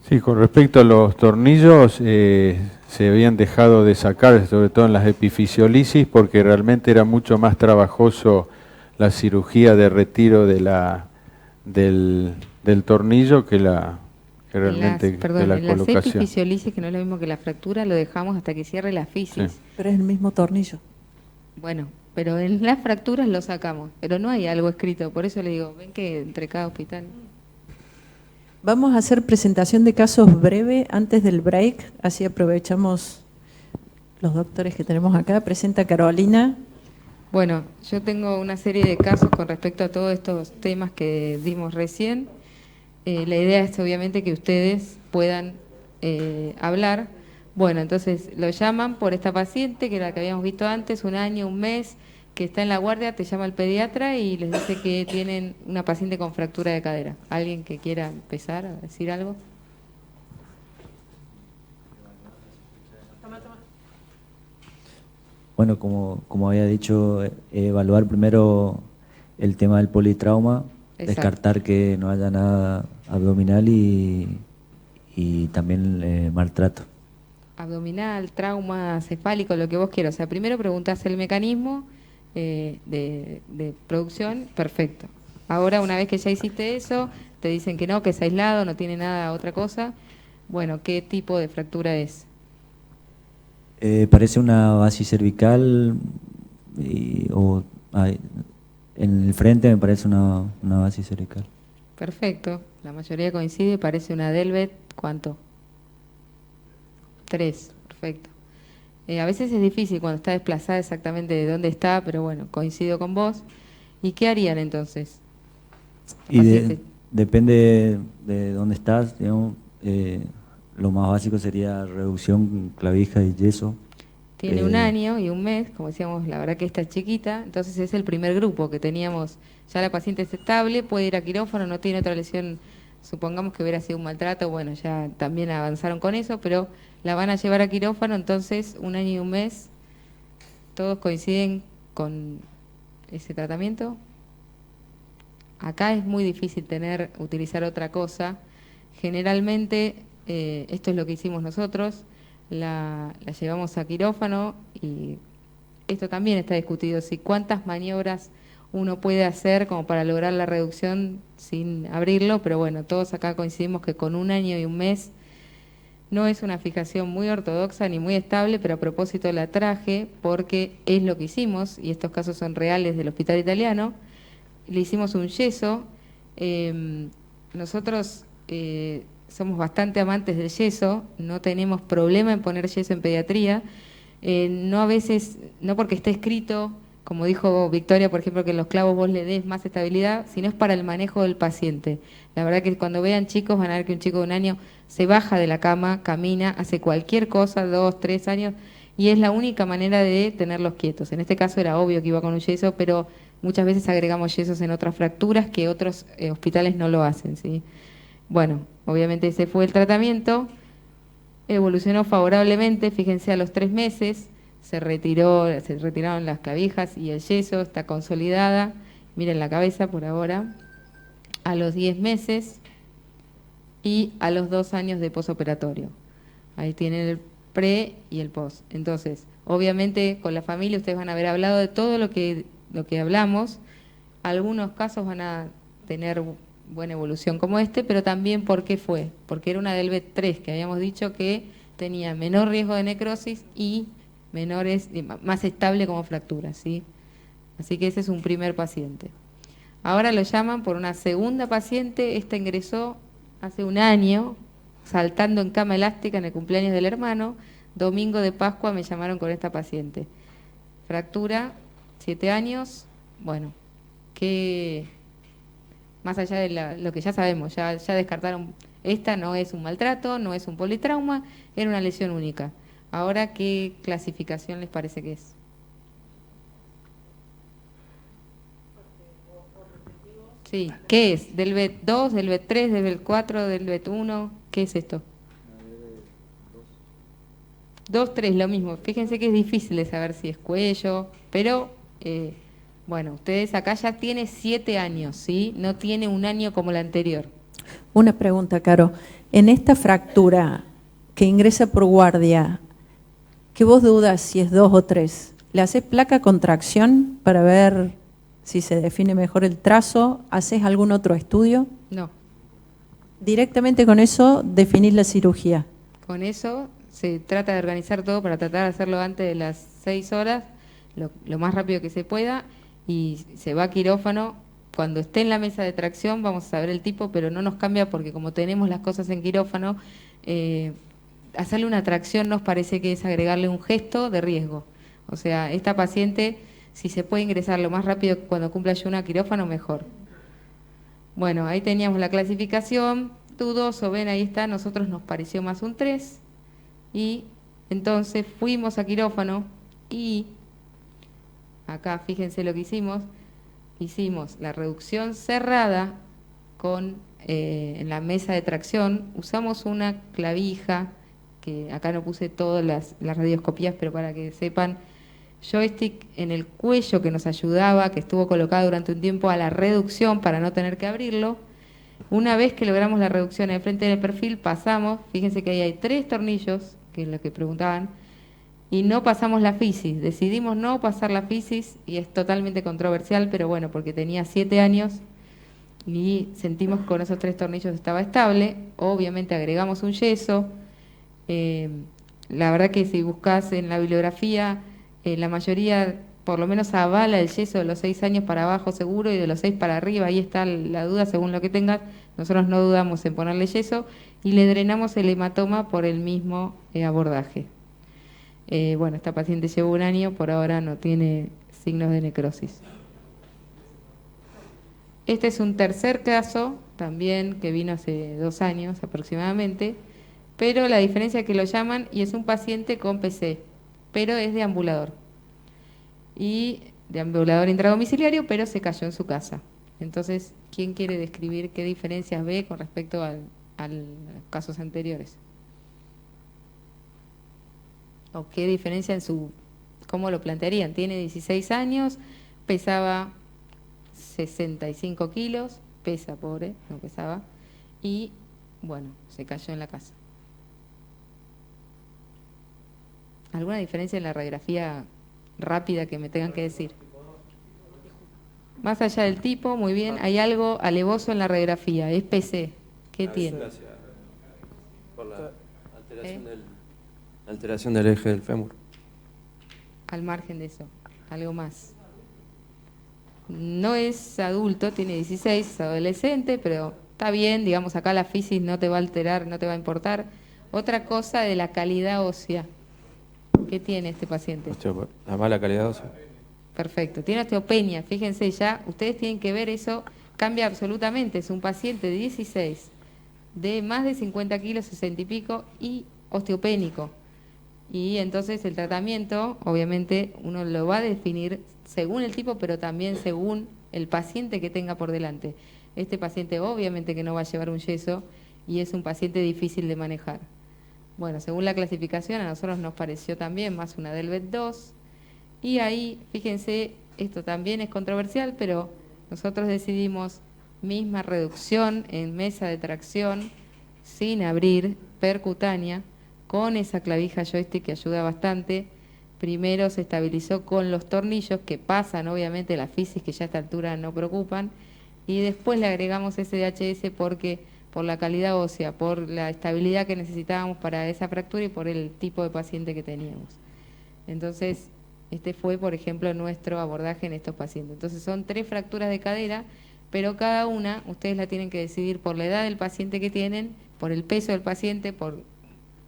Sí, con respecto a los tornillos, se habían dejado de sacar, sobre todo en las epifisiolisis, porque realmente era mucho más trabajoso la cirugía de retiro de del tornillo que realmente en la las colocación. epifisiolisis, que no es lo mismo que la fractura, lo dejamos hasta que cierre la fisis. Sí. Pero es el mismo tornillo. Bueno, pero en las fracturas lo sacamos, pero no hay algo escrito, por eso le digo, ven que entre cada hospital... Vamos a hacer presentación de casos breve antes del break, así aprovechamos los doctores que tenemos acá. Presenta Carolina. Bueno, yo tengo una serie de casos con respecto a todos estos temas que dimos recién. La idea es obviamente que ustedes puedan hablar, Bueno, entonces lo llaman por esta paciente, que era la que habíamos visto antes, un año, un mes, que está en la guardia, te llama el pediatra y les dice que tienen una paciente con fractura de cadera. ¿Alguien que quiera empezar a decir algo? Bueno, como había dicho, evaluar primero el tema del politrauma, Exacto. descartar que no haya nada abdominal y también maltrato. Abdominal, trauma, cefálico, lo que vos quieras. O sea, primero preguntás el mecanismo de producción, perfecto. Ahora, una vez que ya hiciste eso, te dicen que no, que es aislado, no tiene nada, otra cosa. Bueno, ¿qué tipo de fractura es? Parece una base cervical en el frente me parece una base cervical. Perfecto, la mayoría coincide, parece una Delvet, ¿cuánto? 3, perfecto. A veces es difícil cuando está desplazada exactamente de dónde está, pero bueno, coincido con vos. ¿Y qué harían entonces? Depende de dónde estás, digamos, lo más básico sería reducción clavija y yeso. Tiene un año y un mes, como decíamos, la verdad que está chiquita, entonces es el primer grupo que teníamos. Ya la paciente es estable, puede ir a quirófano, no tiene otra lesión, supongamos que hubiera sido un maltrato, bueno, ya también avanzaron con eso, pero la van a llevar a quirófano, entonces un año y un mes, ¿todos coinciden con ese tratamiento? Acá es muy difícil utilizar otra cosa. Generalmente, esto es lo que hicimos nosotros, la llevamos a quirófano y esto también está discutido, si cuántas maniobras uno puede hacer como para lograr la reducción sin abrirlo, pero bueno, todos acá coincidimos que con un año y un mes no es una fijación muy ortodoxa ni muy estable, pero a propósito la traje porque es lo que hicimos, y estos casos son reales del hospital italiano. Le hicimos un yeso. Nosotros somos bastante amantes del yeso, no tenemos problema en poner yeso en pediatría, no a veces, no porque esté escrito, como dijo Victoria, por ejemplo, que en los clavos vos le des más estabilidad, sino es para el manejo del paciente. La verdad que cuando vean chicos van a ver que un chico de un año se baja de la cama, camina, hace cualquier cosa, 2, 3 años, y es la única manera de tenerlos quietos. En este caso era obvio que iba con un yeso, pero muchas veces agregamos yesos en otras fracturas que otros hospitales no lo hacen, ¿sí? Bueno, obviamente ese fue el tratamiento, evolucionó favorablemente, fíjense a los 3 meses, se retiraron las clavijas y el yeso, está consolidada, miren la cabeza por ahora, a los 10 meses y a los 2 años de posoperatorio. Ahí tienen el pre y el post. Entonces, obviamente con la familia ustedes van a haber hablado de todo lo que hablamos, algunos casos van a tener buena evolución como este, pero también ¿por qué fue? Porque era una Delvet 3, que habíamos dicho que tenía menor riesgo de necrosis y más estable como fractura, ¿sí? Así que ese es un primer paciente. Ahora lo llaman por una segunda paciente, esta ingresó hace un año, saltando en cama elástica en el cumpleaños del hermano, domingo de Pascua me llamaron con esta paciente. Fractura, 7 años, bueno, que más allá de lo que ya sabemos, ya descartaron, esta no es un maltrato, no es un politrauma, era una lesión única. Ahora, ¿qué clasificación les parece que es? Sí, ¿qué es? ¿Delvet 2, Delvet 3, Delvet 4, Delvet 1? ¿Qué es esto? 2, 3, lo mismo. Fíjense que es difícil de saber si es cuello, pero bueno, ustedes acá ya tiene 7 años, ¿sí? No tiene un año como la anterior. Una pregunta, Caro. En esta fractura que ingresa por guardia, que vos dudas si es 2 o 3, ¿le haces placa contracción para ver si se define mejor el trazo? ¿Haces algún otro estudio? No. Directamente con eso definís la cirugía. Con eso se trata de organizar todo para tratar de hacerlo antes de las 6 horas, lo más rápido que se pueda, y se va a quirófano. Cuando esté en la mesa de tracción vamos a saber el tipo, pero no nos cambia porque como tenemos las cosas en quirófano, hacerle una tracción nos parece que es agregarle un gesto de riesgo. O sea, esta paciente, si se puede ingresar lo más rápido cuando cumpla ayuno a quirófano, mejor. Bueno, ahí teníamos la clasificación, dudoso, ven, ahí está, nosotros nos pareció más un 3, y Entonces fuimos a quirófano y acá fíjense lo que hicimos la reducción cerrada en la mesa de tracción, usamos una clavija, que acá no puse todas las radioscopías, pero para que sepan, joystick en el cuello que nos ayudaba, que estuvo colocado durante un tiempo a la reducción para no tener que abrirlo. Una vez que logramos la reducción en el frente del perfil, pasamos, fíjense que ahí hay 3 tornillos, que es lo que preguntaban, y no pasamos la fisis. Decidimos no pasar la fisis, y es totalmente controversial, pero bueno, porque tenía 7 años, y sentimos que con esos 3 tornillos estaba estable. Obviamente agregamos un yeso. La verdad que si buscas en la bibliografía, la mayoría por lo menos avala el yeso de los 6 años para abajo seguro y de los 6 para arriba, ahí está la duda según lo que tengas. Nosotros no dudamos en ponerle yeso y le drenamos el hematoma por el mismo abordaje. Bueno, esta paciente lleva 1 año, por ahora no tiene signos de necrosis. Este es un tercer caso, también que vino hace 2 años aproximadamente, pero la diferencia es que lo llaman y es un paciente con PC, pero es deambulador. Y deambulador intradomiciliario, pero se cayó en su casa. Entonces, ¿quién quiere describir qué diferencias ve con respecto a los casos anteriores? ¿O qué diferencia cómo lo plantearían? Tiene 16 años, pesaba 65 kilos, pesa, pobre, no pesaba, y bueno, se cayó en la casa. ¿Alguna diferencia en la radiografía rápida que me tengan que decir? Más allá del tipo, muy bien, hay algo alevoso en la radiografía, es PC. ¿Qué tiene? Por la alteración del eje del fémur. Al margen de eso, algo más. No es adulto, tiene 16, es adolescente, pero está bien, digamos, acá la fisis no te va a alterar, no te va a importar. Otra cosa de la calidad ósea. ¿Qué tiene este paciente? La mala calidad ósea. Perfecto, tiene osteopenia, fíjense ya, ustedes tienen que ver eso, cambia absolutamente, es un paciente de 16, de más de 50 kilos, 60 y pico, y osteopénico. Y entonces el tratamiento, obviamente, uno lo va a definir según el tipo, pero también según el paciente que tenga por delante. Este paciente obviamente que no va a llevar un yeso y es un paciente difícil de manejar. Bueno, según la clasificación, a nosotros nos pareció también más una Delvet 2. Y ahí, fíjense, esto también es controversial, pero nosotros decidimos misma reducción en mesa de tracción, sin abrir, percutánea, con esa clavija joystick que ayuda bastante. Primero se estabilizó con los tornillos que pasan, obviamente, la fisis, que ya a esta altura no preocupan, y después le agregamos SDHS porque por la calidad ósea, por la estabilidad que necesitábamos para esa fractura y por el tipo de paciente que teníamos. Entonces, este fue, por ejemplo, nuestro abordaje en estos pacientes. Entonces, son 3 fracturas de cadera, pero cada una ustedes la tienen que decidir por la edad del paciente que tienen, por el peso del paciente, por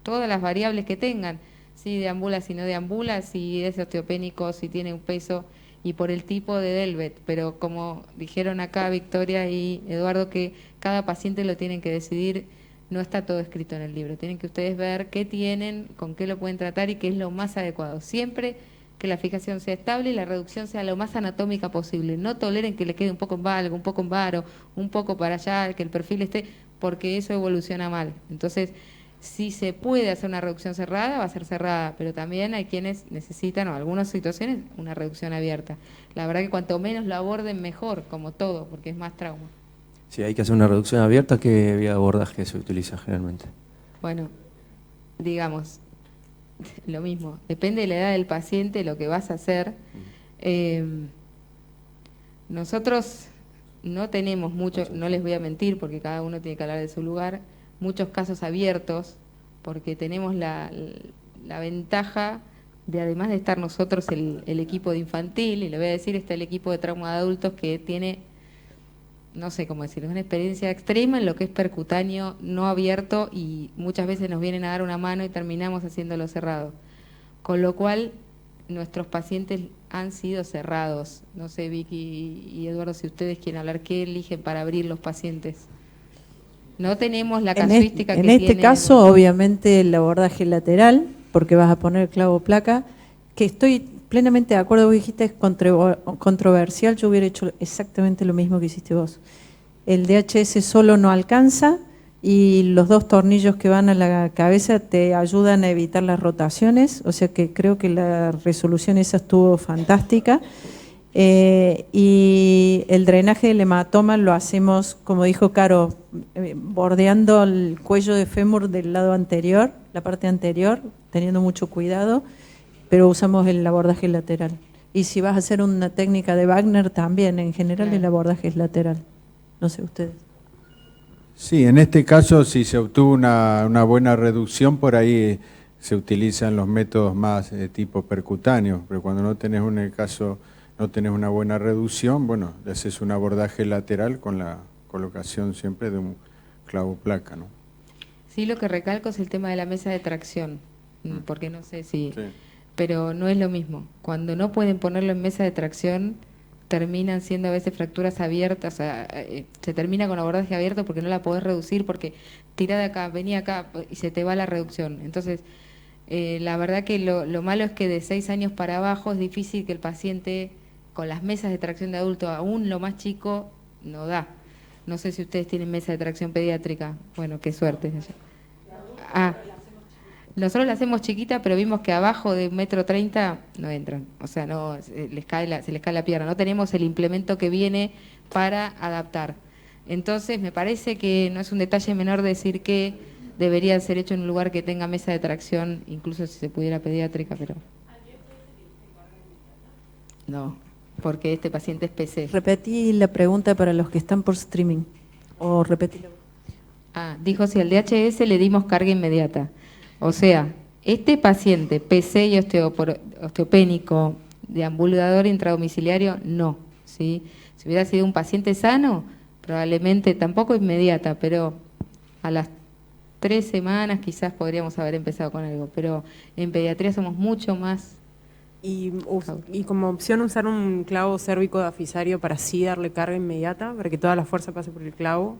todas las variables que tengan, si deambula, si no deambula, si es osteopénico, si tiene un peso, y por el tipo de Delvet. Pero como dijeron acá Victoria y Eduardo, que cada paciente lo tienen que decidir, no está todo escrito en el libro. Tienen que ustedes ver qué tienen, con qué lo pueden tratar y qué es lo más adecuado. Siempre que la fijación sea estable y la reducción sea lo más anatómica posible. No toleren que le quede un poco en valgo, un poco en varo, un poco para allá, que el perfil esté, porque eso evoluciona mal. Entonces, si se puede hacer una reducción cerrada, va a ser cerrada, pero también hay quienes necesitan, o en algunas situaciones, una reducción abierta. La verdad que cuanto menos lo aborden, mejor, como todo, porque es más trauma. Si hay que hacer una reducción abierta, ¿qué vía de abordaje se utiliza generalmente? Bueno, digamos, lo mismo, depende de la edad del paciente, lo que vas a hacer. Nosotros no tenemos mucho, no les voy a mentir, porque cada uno tiene que hablar de su lugar, muchos casos abiertos, porque tenemos la ventaja de, además de estar nosotros el equipo de infantil, y le voy a decir, está el equipo de trauma de adultos que tiene, no sé cómo decirlo, una experiencia extrema en lo que es percutáneo no abierto, y muchas veces nos vienen a dar una mano y terminamos haciéndolo cerrado. Con lo cual, nuestros pacientes han sido cerrados. No sé, Vicky y Eduardo, si ustedes quieren hablar, ¿qué eligen para abrir los pacientes? No tenemos la casuística que en este tiene... caso, obviamente, el abordaje lateral, porque vas a poner clavo placa, que estoy plenamente de acuerdo, vos dijiste es controversial, yo hubiera hecho exactamente lo mismo que hiciste vos. El DHS solo no alcanza y los 2 tornillos que van a la cabeza te ayudan a evitar las rotaciones, o sea que creo que la resolución esa estuvo fantástica. Y el drenaje del hematoma lo hacemos, como dijo Caro, bordeando el cuello de fémur del lado anterior, la parte anterior, teniendo mucho cuidado, pero usamos el abordaje lateral. Y si vas a hacer una técnica de Wagner también, en general el abordaje es lateral. No sé ustedes. Sí, en este caso, si se obtuvo una buena reducción, por ahí se utilizan los métodos más tipo percutáneo, pero cuando no tenés no tenés una buena reducción, bueno, le haces un abordaje lateral con la colocación siempre de un clavo placa, ¿no? Sí, lo que recalco es el tema de la mesa de tracción, porque no sé si... Sí. Pero no es lo mismo. Cuando no pueden ponerlo en mesa de tracción, terminan siendo a veces fracturas abiertas, o sea, se termina con abordaje abierto porque no la podés reducir, porque tirá de acá, vení acá y se te va la reducción. Entonces, la verdad que lo malo es que de 6 años para abajo es difícil que el paciente con las mesas de tracción de adulto, aún lo más chico, no da. No sé si ustedes tienen mesa de tracción pediátrica. Bueno, qué suerte. Nosotros la hacemos chiquita, pero vimos que abajo de 1,30 m no entran. O sea, no se les cae la pierna. No tenemos el implemento que viene para adaptar. Entonces, me parece que no es un detalle menor decir que debería ser hecho en un lugar que tenga mesa de tracción, incluso si se pudiera pediátrica, pero... No, porque este paciente es PC. Repetí la pregunta para los que están por streaming. O repetilo. Dijo si al DHS le dimos carga inmediata. O sea, este paciente PC y osteopénico, deambulador intradomiciliario, no. ¿Sí? Si hubiera sido un paciente sano, probablemente tampoco inmediata, pero a las 3 semanas quizás podríamos haber empezado con algo. Pero en pediatría somos mucho más... Y como opción usar un clavo cérvico diafisario para así darle carga inmediata, para que toda la fuerza pase por el clavo.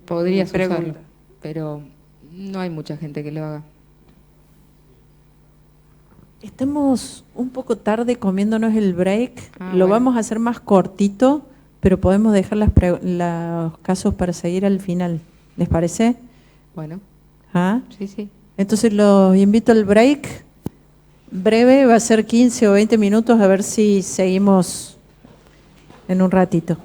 Podrías usarlo, pero no hay mucha gente que lo haga. Estamos un poco tarde comiéndonos el break. Lo Bueno. vamos a hacer más cortito, pero podemos dejar los casos para seguir al final. ¿Les parece? Bueno, ¿Ah? sí. Entonces los invito al break. Breve, va a ser 15 o 20 minutos, a ver si seguimos en un ratito.